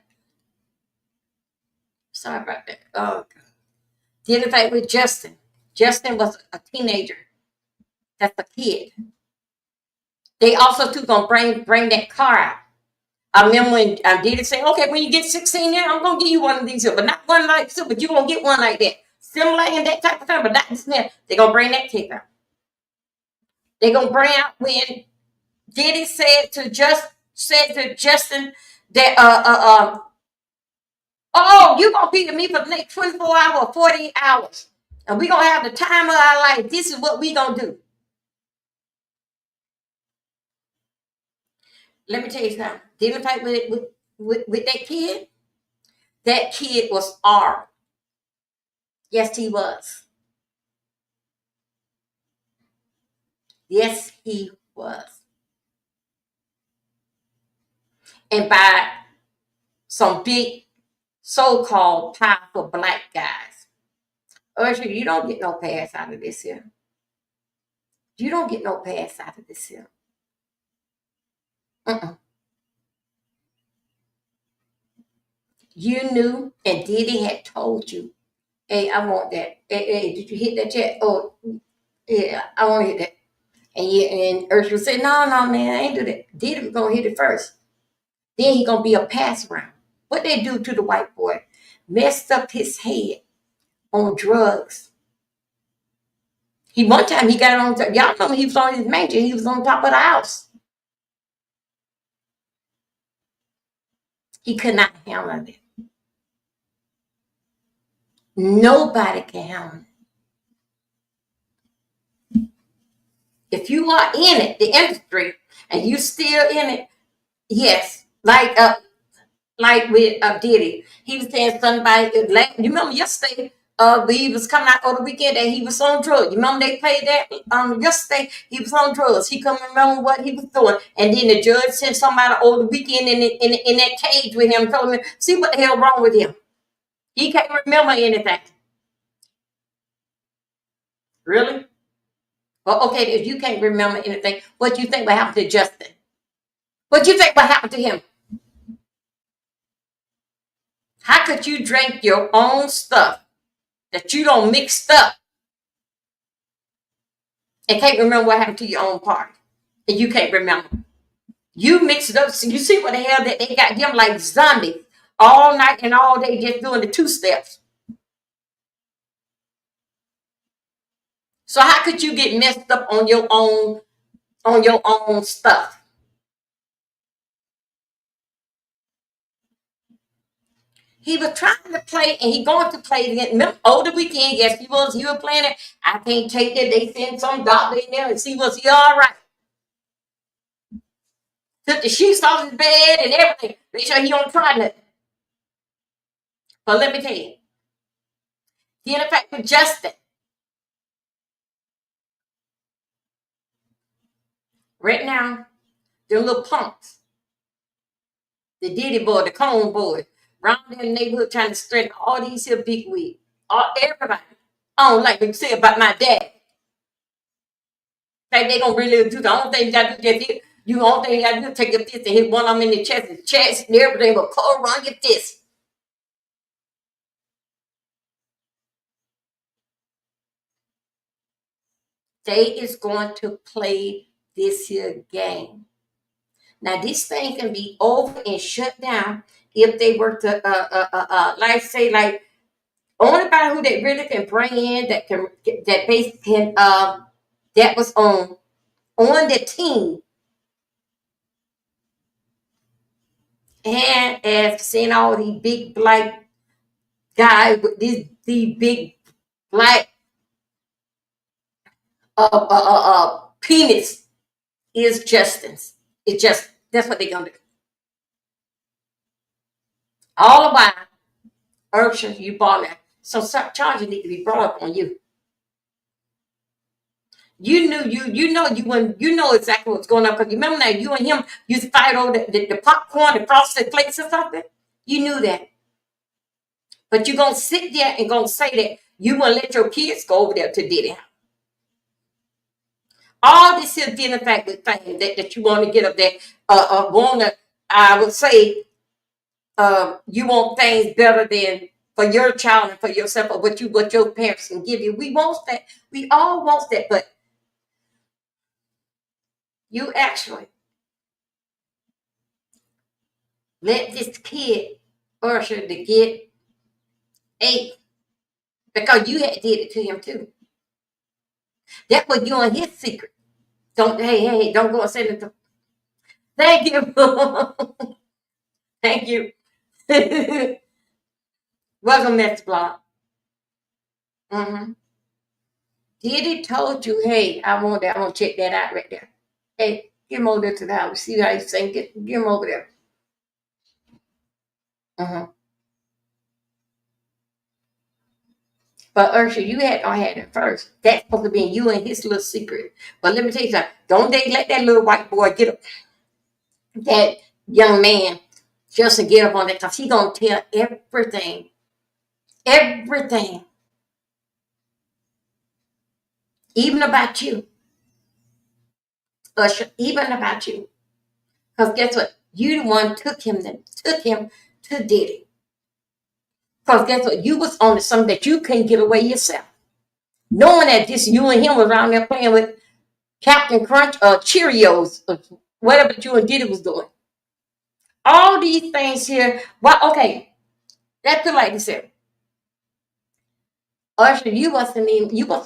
sorry about that. Oh, God. Dealing with Justin. Justin was a teenager. That's a kid. They also, too, going to bring that car out. I remember when Diddy said, okay, when you get 16 there, I'm going to give you one of these here, but not one like this, but you're going to get one like that. Similar in that type of thing, but not this there. They're going to bring that tape out. They're going to bring out when Diddy said to Justin that, you're going to be with me for the next 24 hours or 48 hours. And we're going to have the time of our life. This is what we're going to do. Let me tell you something. Didn't fight with that kid? That kid was armed. Yes, he was. Yes, he was. And by some big so-called powerful black guys. Usher, you don't get no pass out of this here. You don't get no pass out of this here. You knew, and Diddy had told you, hey, I want that. Hey, did you hit that yet? Oh, yeah, I want to hit that. And Usher said, no, man, I ain't do that. Diddy was going to hit it first. Then he going to be a pass around. What they do to the white boy? Messed up his head on drugs. One time he got on, y'all know he was on his mansion. He was on top of the house. He could not handle it. Nobody can handle it. If you are in it, the industry, and you still in it, yes, like with Diddy, he was saying somebody. You remember yesterday? He was coming out over the weekend that he was on drugs. You remember they played that yesterday? He was on drugs. He couldn't remember what he was doing, and then the judge sent somebody over the weekend in that cage with him, told him, "See what the hell wrong with him? He can't remember anything." Really? Well, okay, if you can't remember anything, what do you think will happen to Justin? What do you think will happen to him? How could you drink your own stuff that you don't mixed up and can't remember what happened to your own part? And you can't remember. You mix it up. So you see what the hell that they got him like zombies all night and all day just doing the 2 steps. So how could you get messed up on your own stuff? He was trying to play, and he going to play again. Over the weekend, yes, he was playing it. I can't take that. They sent some doctor in there and see was he all right. Took the sheets off his bed and everything. Make sure he don't try nothing. But let me tell you, he in effect with Justin. Right now, the little punks, the Diddy boy, the Cone boy, around in the neighborhood trying to straighten all these here big wigs. Everybody. I don't like what you say about my dad. Like they don't really do the only thing you gotta do is the only thing you gotta do is take your fist and hit one of them in the chest and everything will go around your fist. They is going to play this here game. Now this thing can be over and shut down if they were to like say like only by who they really can bring in that that was on the team. And as seeing all these big black guys with these big black penis is Justin's. It's just that's what they're gonna do. All the while, Ursula, you bought that. So charges need to be brought up on you. You knew you know exactly what's going on because you remember that you and him used to fight over the popcorn, the frosted flakes or something. You knew that, but you're gonna sit there and gonna say that you gonna let your kids go over there to Diddy. All this here dealing fact with things that you want to get up there, I would say, you want things better than for your child and for yourself or what your parents can give you. We want that. We all want that, but you actually let this kid Usher to get 8 because you had did it to him too. That was you and his secret. Don't don't go and send it to. Thank you. Thank you. Welcome, next block. Mm-hmm. Diddy told you, hey, I want that. I want to check that out right there. Hey, get him over there to the house. See how he's saying? Get him over there. Uh-huh. But Ursula, you had it first. That's supposed to be you and his little secret. But let me tell you something. Don't they let that little white boy get up, that young man, just to get up on that, because he's going to tell everything. Everything. Even about you. Usher, even about you. Because guess what? You the one took him to Diddy. Because guess what? You was on to something that you couldn't get away yourself. Knowing that just you and him was around there playing with Captain Crunch or Cheerios or whatever you and Diddy was doing. All these things here. Well, okay. Let's put it like this here. Usher, you was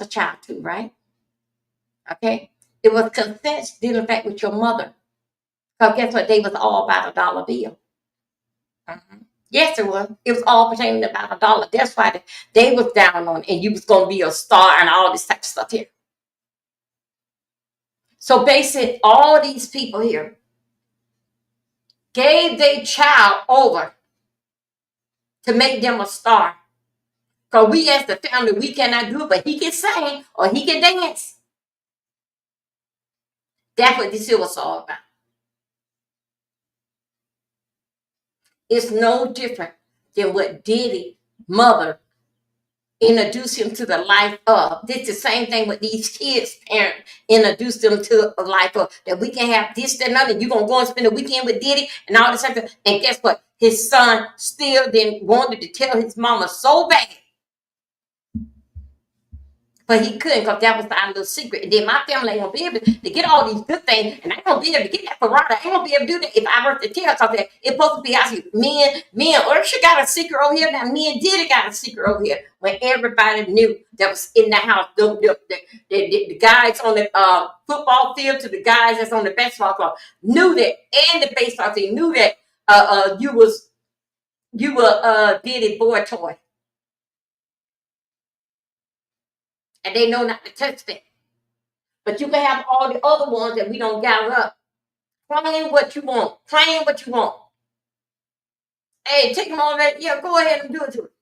a child too, right? Okay. It was consent dealing back with your mother. Because guess what? They was all about $1 bill. Mm-hmm. Yes, it was. It was all pertaining about $1. That's why they was down on it, and you was gonna be a star and all this type of stuff here. So basically, all these people here gave their child over to make them a star. Because we as the family, we cannot do it, but he can sing or he can dance. That's what this was all about. It's no different than what Diddy mother introduced him to the life of. This is the same thing with these kids' parents introduced them to a life of, that we can have this, that, and other. You're going to go and spend a weekend with Diddy and all this stuff. And guess what? His son still then wanted to tell his mama so bad. But he couldn't, because that was our little secret. And then my family ain't gonna be able to get all these good things, and I ain't gonna be able to get that Ferrari. I ain't gonna be able to do that if I were to tell something. It's supposed to be out here. Me and Ursha got a secret over here. Now me and Diddy got a secret over here. When everybody knew that was in the house, the guys on the football field to the guys that's on the basketball club knew that, and the baseball team knew that you were Diddy boy toy. And they know not to touch that. But you can have all the other ones that we don't gather up. Claim what you want. Claim what you want. Hey, take them all that. Yeah, go ahead and do it to it.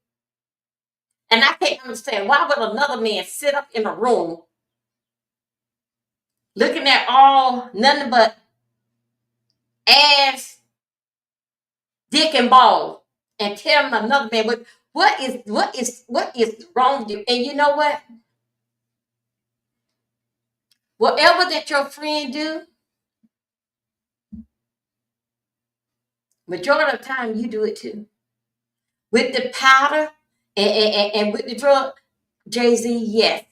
And I can't understand, why would another man sit up in a room looking at all nothing but ass, dick, and balls, and tell another man what is wrong with you? And you know what? Whatever that your friend do, majority of the time you do it too. With the powder and with the drug, Jay-Z, yes.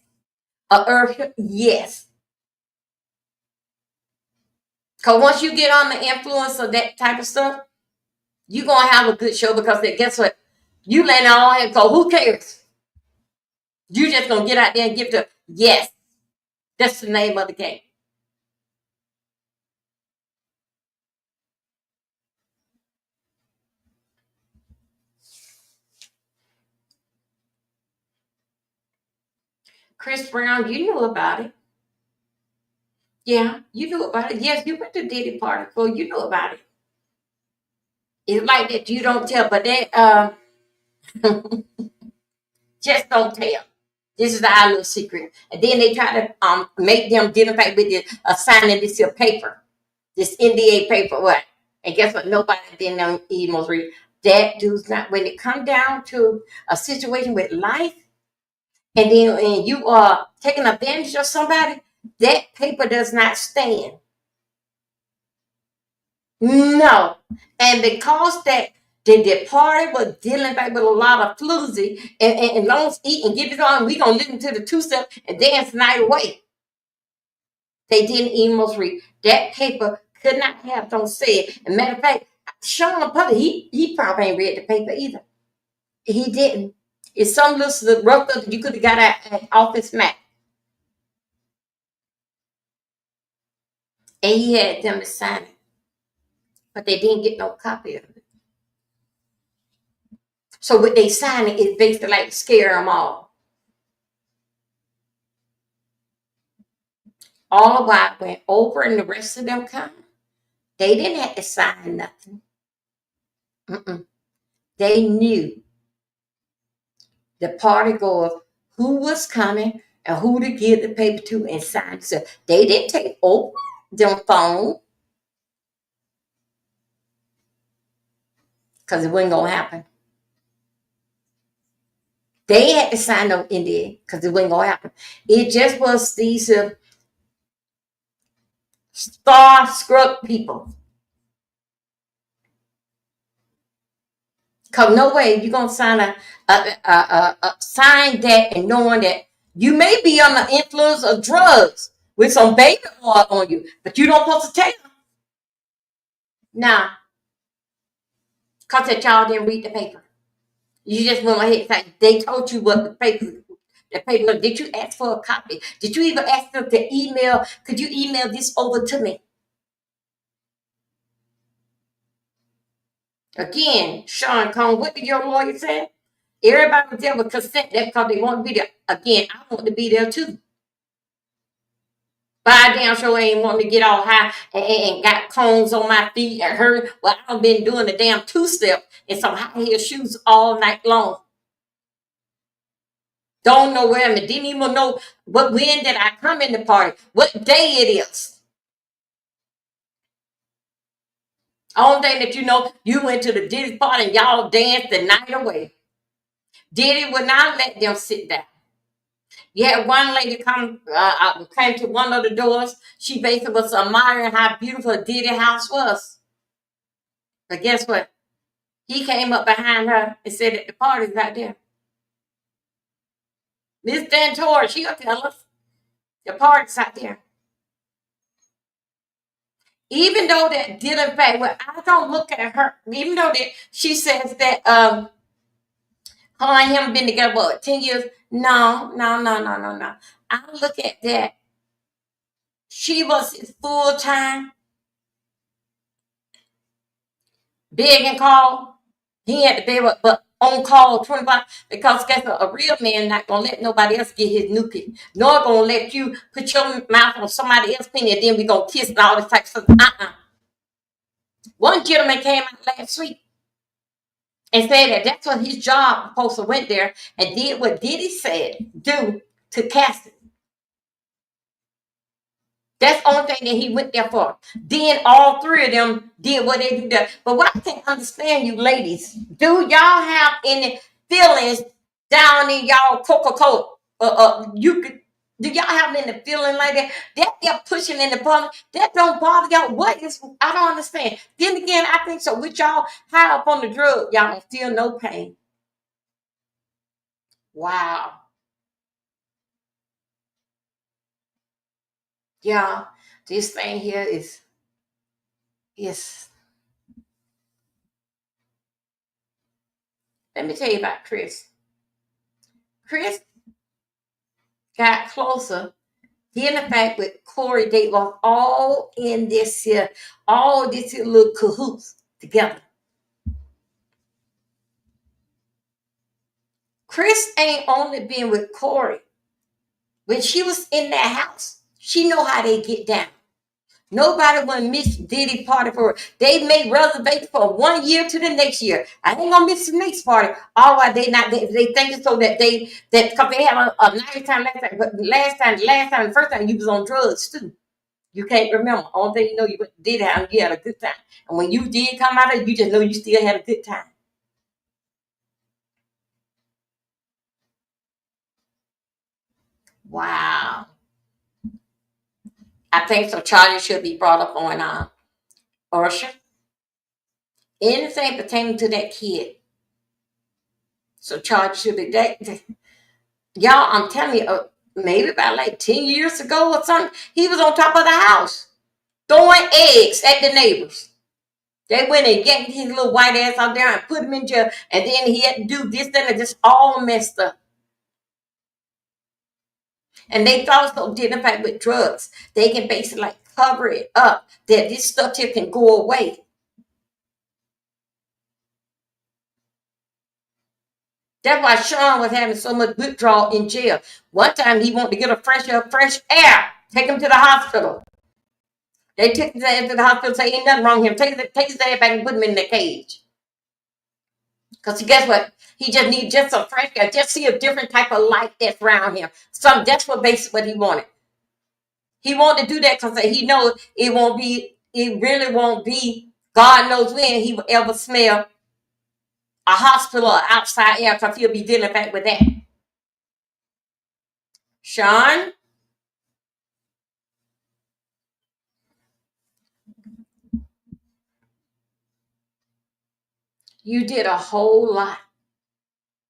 Earth, yes. Because once you get on the influence of that type of stuff, you're going to have a good show, because guess what? You land all ahead, so who cares? You just going to get out there and give the yes. That's the name of the game. Chris Brown, you knew about it. Yeah, you knew about it. Yes, you went to Diddy party, so you knew about it. It's like that you don't tell, but that just don't tell. This is our little secret. And then they try to make them identify with the signing this here paper, this NDA paper. What? And guess what? Nobody didn't even read. That does not. When it comes down to a situation with life, and then you are taking advantage of somebody, that paper does not stand. No. And because that the party was dealing with a lot of floozy, and long as eat and get it on, we gonna listen to the two-step and dance the night away. They didn't even read. That paper could not have don't say it. And matter of fact, Sean Putter, he probably ain't read the paper either. He didn't. It's some little rough that you could have got at Office Mac. And he had them to sign it. But they didn't get no copy of it. So what they sign it is basically like scare them all. All the while went over, and the rest of them come. They didn't have to sign nothing. They knew the party goers who was coming and who to give the paper to and sign. So they didn't take over them phone, because it wasn't gonna happen. They had to sign up in there because it wasn't gonna happen. It just was these star-struck people. Cause no way you're gonna sign sign that and knowing that you may be on the influence of drugs with some baby oil on you, but you don't supposed to tell them. Nah, cause that y'all didn't read the paper. You just went ahead and say they told you what the paper. Did you ask for a copy? Did you even ask them to email? Could you email this over to me? Again, Sean Combs, what did your lawyer say? Everybody was there with consent. That's because they want to be there. Again, I want to be there too. But I damn sure ain't want to get all high and got cones on my feet and hurt. Well, I've been doing a damn two-step and some high heel shoes all night long. Don't know where I didn't even know when did I come in the party, what day it is. Only thing that you know, you went to the Diddy party and y'all danced the night away. Diddy would not let them sit down. You had one lady came to one of the doors. She basically was admiring how beautiful Diddy house was. But guess what? He came up behind her and said that the party's out there. Miss Dantora, she'll tell us the party's out there. Even though that did in fact, well, I don't look at her, even though that she says that her and him been together, what, 10 years? No. I look at that. She was his full-time, big and call. He had to be but on call 25, because guess what? A real man not gonna let nobody else get his new pick, nor gonna let you put your mouth on somebody else's penny and then we gonna kiss and all this type of stuff. One gentleman came out last week and said that that's what his job supposed to went there and did what Diddy said do to Cassidy. That's the only thing that he went there for. Then all three of them did what they do there. But what I can't understand, you ladies, do y'all have any feelings down in y'all Coca-Cola? Do y'all have any feeling like that? That they're pushing in the public, that don't bother y'all. What is, I don't understand. Then again, I think so. With y'all high up on the drug, y'all don't feel no pain. Wow. Yeah, this thing here is let me tell you about Chris. Chris got closer. He and the fact with Corey, they was all in this here, all this here little cahoots together. Chris ain't only been with Corey. When she was in that house, she know how they get down. Nobody want to miss Diddy party for her. They make reservations for 1 year to the next year. I ain't gonna miss the next party. All right, they think it's so that because they have a nice time last time. But the first time you was on drugs too. You can't remember. Only thing you know, you did have, you had a good time. And when you did come out of it, you just know you still had a good time. Wow. I think so. Charges should be brought up on Usher. Anything pertaining to that kid. So charges should be that. Y'all, I'm telling you, maybe about like 10 years ago or something, he was on top of the house throwing eggs at the neighbors. They went and yanked his little white ass out there and put him in jail. And then he had to do this, that, and just all messed up. And they also did in fact with drugs. They can basically like cover it up that this stuff here can go away. That's why Sean was having so much withdrawal in jail. One time he wanted to get a fresh air. Take him to the hospital. They took his ass to the hospital, say ain't nothing wrong with him. Take his ass back and put him in the cage. Because guess what? He just needs just some fresh air. Just see a different type of light that's around him. That's what basically what he wanted. He wanted to do that because he knows it really won't be, God knows when he will ever smell a hospital or outside air, because he'll be dealing back with that. Sean? You did a whole lot.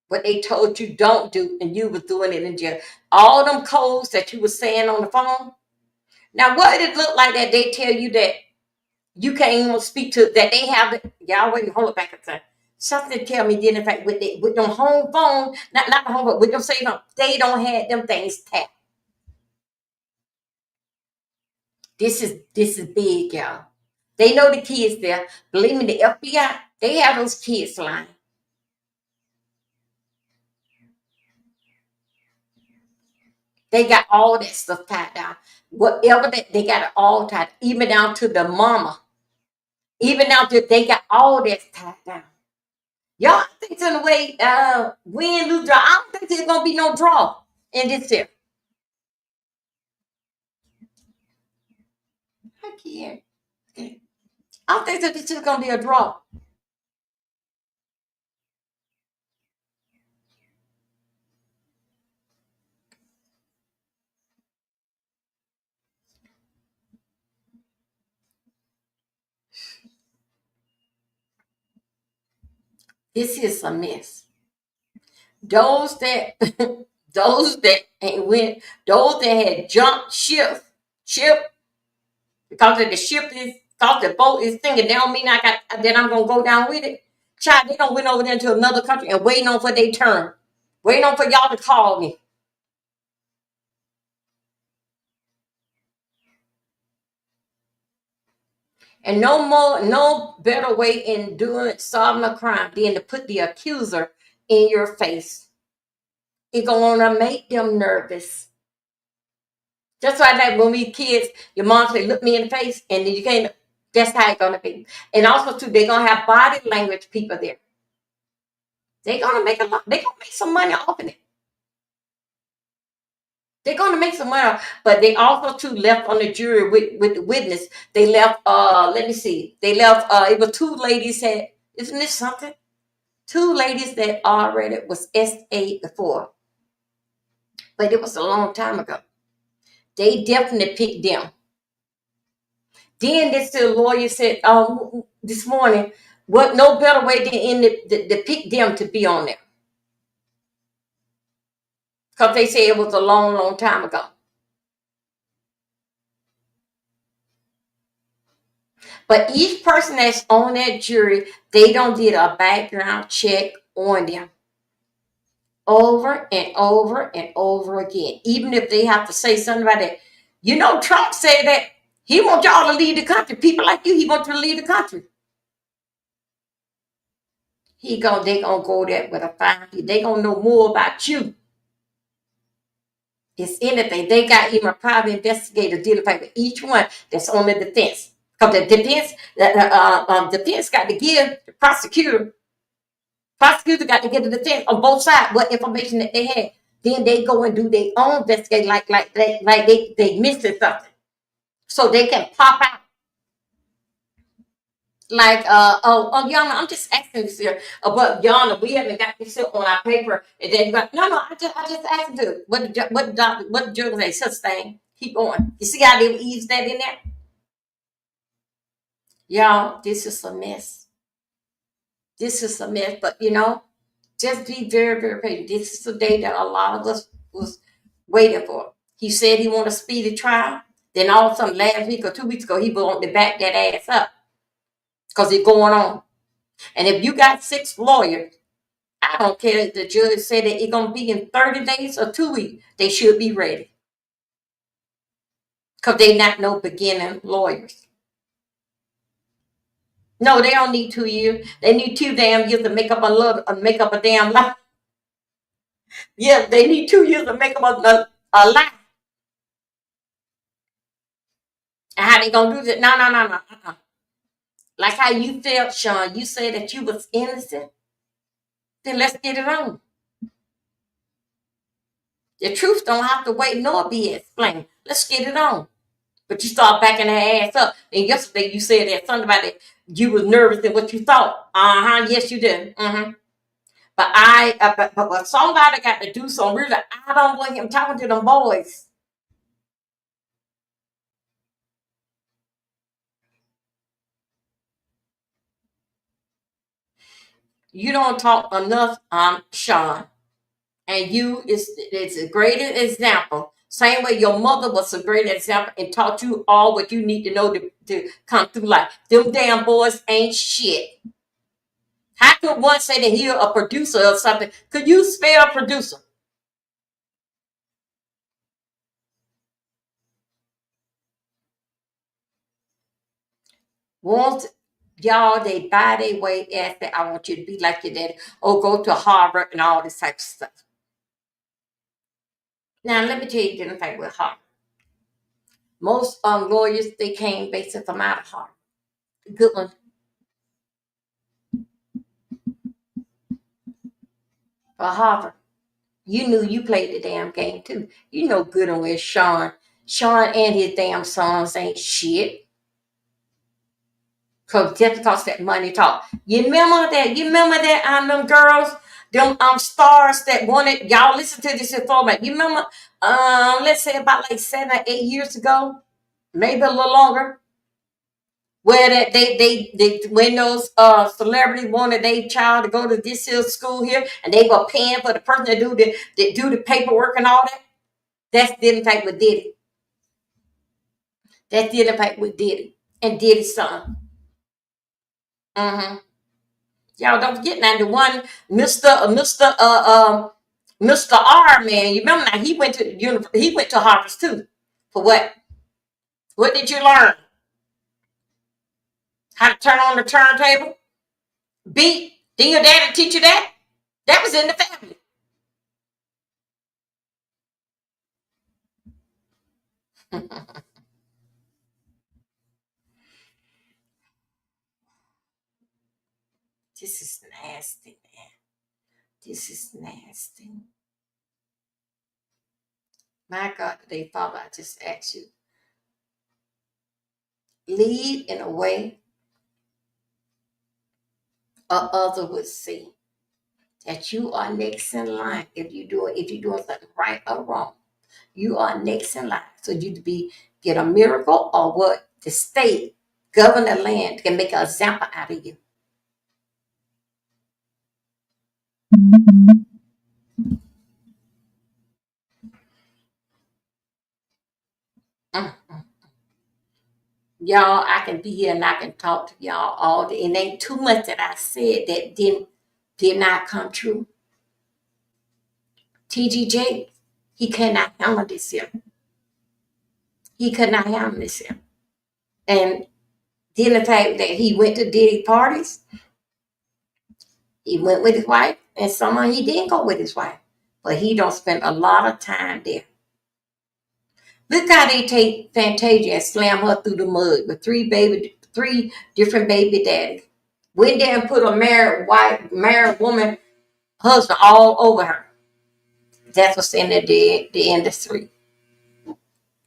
What they told you don't do, and you was doing it in jail. All them codes that you were saying on the phone. Now, what did it look like that they tell you that you can't even speak to, that they have it? Y'all wait, hold it back a second. Something tell me, did in fact with them home phone, not the home, but with them saying they don't have them things tapped. This is big, y'all. They know the kids there. Believe me, the FBI, they have those kids lying. They got all that stuff tied down. Whatever that they got it all tied, even down to the mama. Even down to they got all that tied down. Y'all think in the way win, lose, draw. I don't think there's gonna be no draw in this year. I can't. I don't think that this is gonna be a draw. This is a mess. Those that those that ain't went, those that had jumped ship because of the ship is because the boat is sinking, that don't mean I got that I'm gonna go down with it. Child, they don't went over there to another country and waiting on for their turn. Waiting on for y'all to call me. And no better way in doing solving a crime than to put the accuser in your face. It's gonna make them nervous. Just like that when we kids, your mom say, look me in the face, and then you can't, that's how it's gonna be. And also too, they're gonna have body language people there. They're gonna make some money off of it. They're gonna make some money, but they also too left on the jury with the witness. They left let me see. They left it was two ladies had, isn't this something? Two ladies that already was SA before. But it was a long time ago. They definitely picked them. Then this lawyer said this morning, what no better way than to pick them to be on there. Because they say it was a long, long time ago. But each person that's on that jury, they don't did a background check on them. Over and over and over again. Even if they have to say something about it. You know, Trump said that he wants y'all to leave the country. People like you, he wants you to leave the country. They gonna go there with a fine. They gonna know more about you. It's anything. They got even a private investigator dealing with each one that's on the defense. Because the defense got to give the prosecutor got to give the defense on both sides what information that they had. Then they go and do their own investigation like they missed something. So they can pop out. Like Yana, I'm just asking this here. But Yana, we haven't got this on our paper. And then you got no, I just asked to what the judge say, such thing. Keep going. You see how they ease that in there? Y'all, this is a mess. This is a mess. But you know, just be very, very patient. This is the day that a lot of us was waiting for. He said he want a speedy trial. Then all of a sudden last week or 2 weeks ago, he wanted to back that ass up. Because it's going on. And if you got 6 lawyers, I don't care if the judge said that it's going to be in 30 days or 2 weeks, they should be ready. Because they not no beginning lawyers. No, they don't need 2 years. They need 2 damn years to make up a damn lie. Yeah, they need 2 years to make up a lie. And how they going to do that? No. Like how you felt, Sean. You said that you was innocent. Then let's get it on. The truth don't have to wait nor be explained. Let's get it on. But you start backing her ass up. And yesterday you said that something about it. You was nervous in what you thought. Yes, you did. But but somebody got to do something. Really, I don't want him talking to them boys. You don't talk enough, Sean. And you it's a great example. Same way your mother was a great example and taught you all what you need to know to come through life. Them damn boys ain't shit. How could one say that he's a producer or something? Could you spell producer? Want y'all, they buy their way as that I want you to be like your daddy or go to Harvard and all this type of stuff. Now let me tell you the fact with Harvard. Most lawyers, they came basically from out of Harvard. Good one. For Harvard. You knew you played the damn game too. You know good and well Sean. Sean and his damn sons ain't shit. Cause just because that money talk. You remember that? You remember that them girls, them stars that wanted y'all listen to this information. You remember let's say about like 7 or 8 years ago, maybe a little longer, where that they when those celebrities wanted their child to go to this here school here, and they were paying for the person to do the paperwork and all that. That's the impact with Diddy. That's the impact with Diddy and Diddy's son. Mm-hmm. Y'all don't forget now the one Mr. R man. You remember now he went to Harvard too. For what? What did you learn? How to turn on the turntable? Beat? Didn't your daddy teach you that? That was in the family. This is nasty, man. This is nasty. My God, today, Father, I just ask you, lead in a way or other would see that you are next in line. If you're doing something right or wrong, you are next in line. So you to get a miracle or what? The state, govern the land, can make an example out of you. Mm-hmm. Y'all, I can be here and I can talk to y'all all day. And ain't too much that I said that did not come true. TGJ, he cannot handle this here. He could not handle this here. And then the fact that he went to Diddy parties, he went with his wife, and someone he didn't go with his wife. But he don't spend a lot of time there. Look how they take Fantasia and slam her through the mud with three different baby daddies. Went there and put a married woman husband all over her. That's what's in the industry.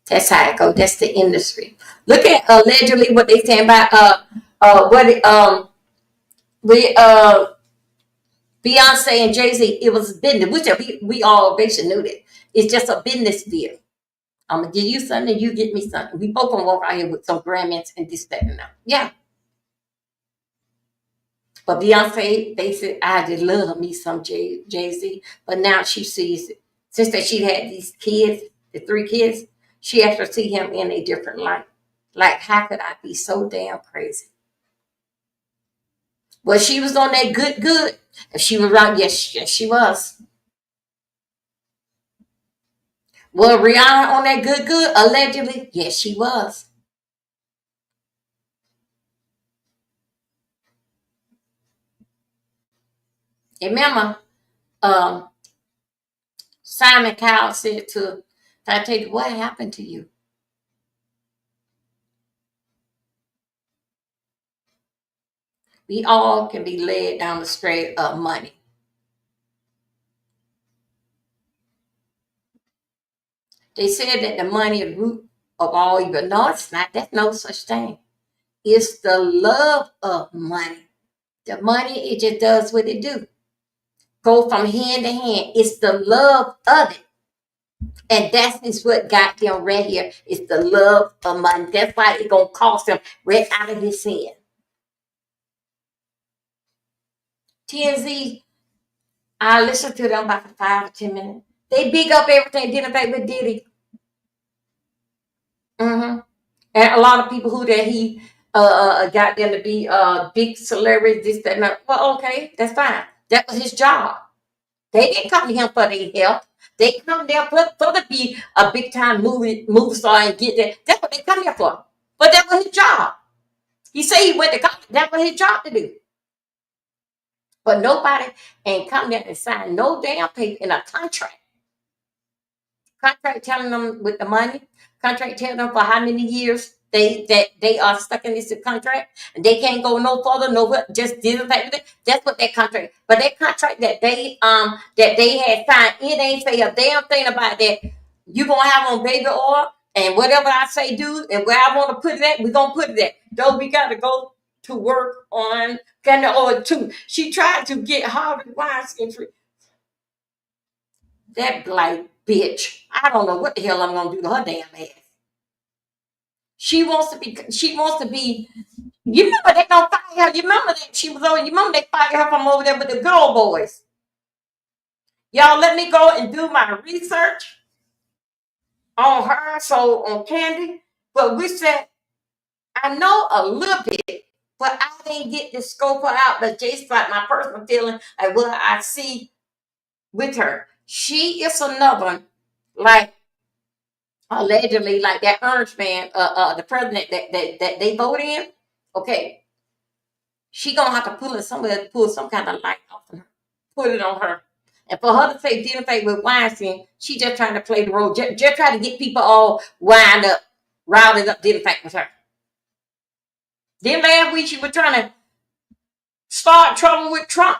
That's how it goes. That's the industry. Look at allegedly what they saying about Beyonce and Jay-Z. It was business. We all basically knew that. It's just a business deal. I'm gonna give you something, you get me something. We both gonna walk out here with some Grammys and this, that, and that. Yeah. But Beyonce, they said, I just love me some Jay-Z. But now she sees it. Since that she had these kids, the 3 kids, she has to see him in a different light. Like, how could I be so damn crazy? Well, she was on that good. If she was right, yes, she was. Well, Rihanna on that good, allegedly, yes, she was. Remember, Simon Cowell said to Fantasia, what happened to you? We all can be led down the straight of money. They said that the money is the root of all evil. No, it's not. There's no such thing. It's the love of money. The money, it just does what it do. Go from hand to hand. It's the love of it. And that is what got them right here. It's the love of money. That's why it's going to cost them right out of his hand. TNZ, I listened to them about 5 or 10 minutes. They big up everything, didn't they, with Diddy? Mm-hmm. And a lot of people who that he got them to be big celebrities, this, that, and that. Well, okay, that's fine. That was his job. They didn't come to him for their help. They come there for to be a big time movie star and get that. That's what they come here for. But that was his job. He said he went to college. That was his job to do. But nobody ain't come there and sign no damn paper in a contract Contract telling them with the money. Contract telling them for how many years they are stuck in this contract and they can't go no further, just deal with it. That's what that contract. But that contract that they had signed, it ain't say a damn thing about that. You gonna have on baby oil and whatever I say do and where I want to put it at, we gonna put it at. Though we gotta go to work on kind of oil too. She tried to get Harvey Weinstein free. That black bitch. I don't know what the hell I'm gonna do to her damn ass. She wants to be. You remember they gonna fire her. You remember that she was over. You remember they fired her from over there with the good old boys. Y'all let me go and do my research on her, so on Candy. But we said I know a little bit, but I didn't get the scope her out. But just like my personal feeling, like what I see with her. She is another, like allegedly, like that Ernst man, the president that they vote in. Okay, she gonna have to pull some kind of light off of her, put it on her, and for her to say didn't fake with Weinstein, she just trying to play the role, just try to get people all wind up, riled up, didn't fake with her. Then last week she was trying to start trouble with Trump.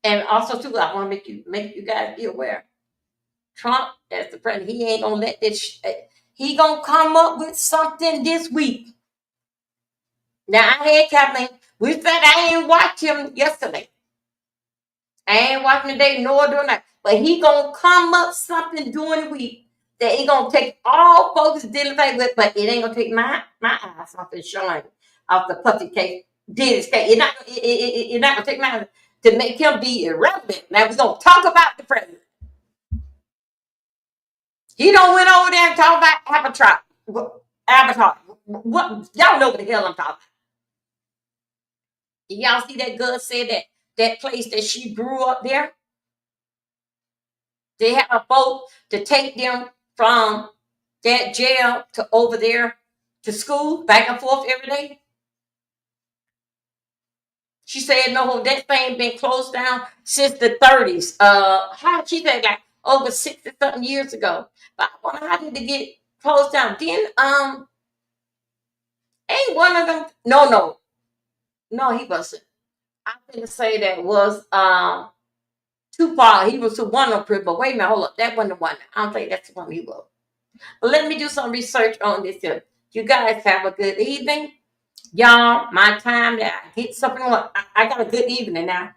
And also too, I want to make you guys be aware. Trump, as the president, he ain't gonna let this. He gonna come up with something this week. Now I had Kathleen. We said I ain't watched him yesterday. I ain't watching today nor doing that. But he gonna come up something during the week that he gonna take all folks dealing with, but it ain't gonna take my eyes off and shine off the pussy case. Diddy's case. It's not gonna take mine to make him be irrelevant. Now we're gonna talk about the president. He don't went over there and talk about Avatar. What y'all know what the hell I'm talking about. Y'all see that girl said that place that she grew up there? They had a boat to take them from that jail to over there to school, back and forth every day. She said no, that thing been closed down since the 30s. She said like over 60 something years ago. But I wonder how did it get closed down? Then ain't one of them. No, he wasn't. I'm gonna say that was Tupac. He was one of them, but wait a minute, hold up. That wasn't the one. I don't think that's the one he was. But let me do some research on this here. You guys have a good evening. Y'all, my time that I get something on, I got a good evening now.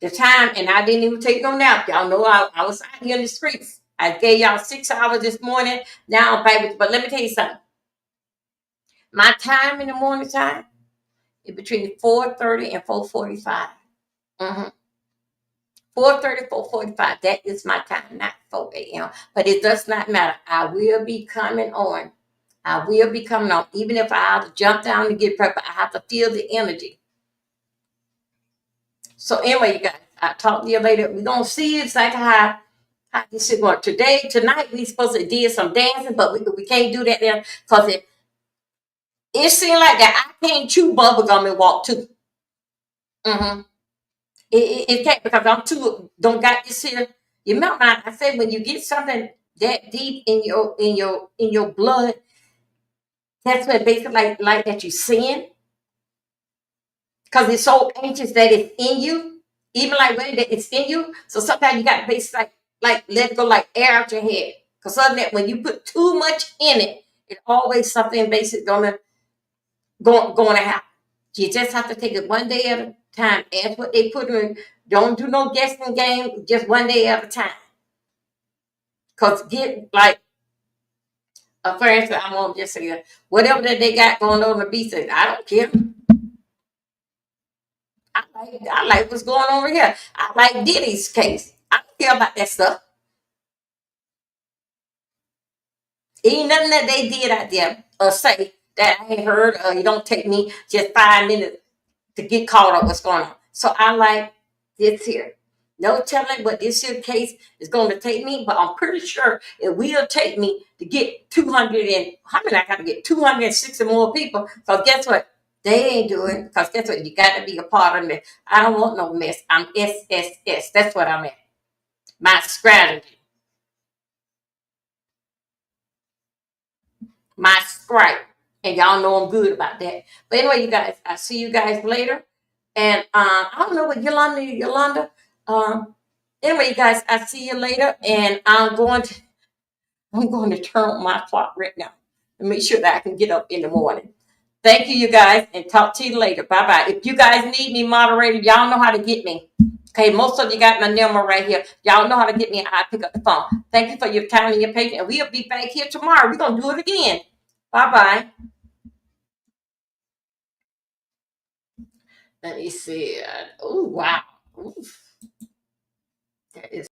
The time, and I didn't even take no nap. Y'all know I was out here in the streets. I gave y'all 6 hours this morning. Now I'm back. But let me tell you something. My time in the morning time is between 4:30 and 4:45. 4:30, 4:45. That is my time, not 4 a.m. But it does not matter. I will be coming on. Even if I have to jump down to get prepped, I have to feel the energy. So anyway, you guys, I'll talk to you later. We're going to see exactly how this is going. Tonight, we supposed to do some dancing, but we can't do that there because it seems like that I can't chew bubblegum and walk too. It can't because I'm don't got this here. You remember I said when you get something that deep in your blood, that's what basically like that you sin. Because it's so anxious that it's in you. Even like when it's in you. So sometimes you got to basically like let it go like air out your head. Because other than that, when you put too much in it, it's always something basically going to happen. You just have to take it one day at a time. Ask what they put in. Don't do no guessing game. Just one day at a time. Because get like a friend said, I'm on just say whatever that they got going on the beach. I don't care. I like what's going on over here. I like Diddy's case. I don't care about that stuff. Ain't nothing that they did out there or say that I ain't heard. You don't take me just 5 minutes to get caught up what's going on. So I like this here. No telling what this here case is going to take me, but I'm pretty sure it will take me to get 200 and how many I got to get 260 more people. So guess what? They ain't doing because guess what? You got to be a part of me. I don't want no mess. I'm SSS. That's what I'm at. My strategy. my stripe. And y'all know I'm good about that. But anyway, you guys, I'll see you guys later. And I don't know what Yolanda. Anyway, you guys, I'll see you later. And I'm going to turn on my clock right now and make sure that I can get up in the morning. Thank you, you guys, and talk to you later. Bye-bye. If you guys need me moderated, y'all know how to get me. Okay, most of you got my number right here. Y'all know how to get me, and I pick up the phone. Thank you for your time and your patience, and we'll be back here tomorrow. We're going to do it again. Bye-bye. Let me see. Oh, wow. Oof. That is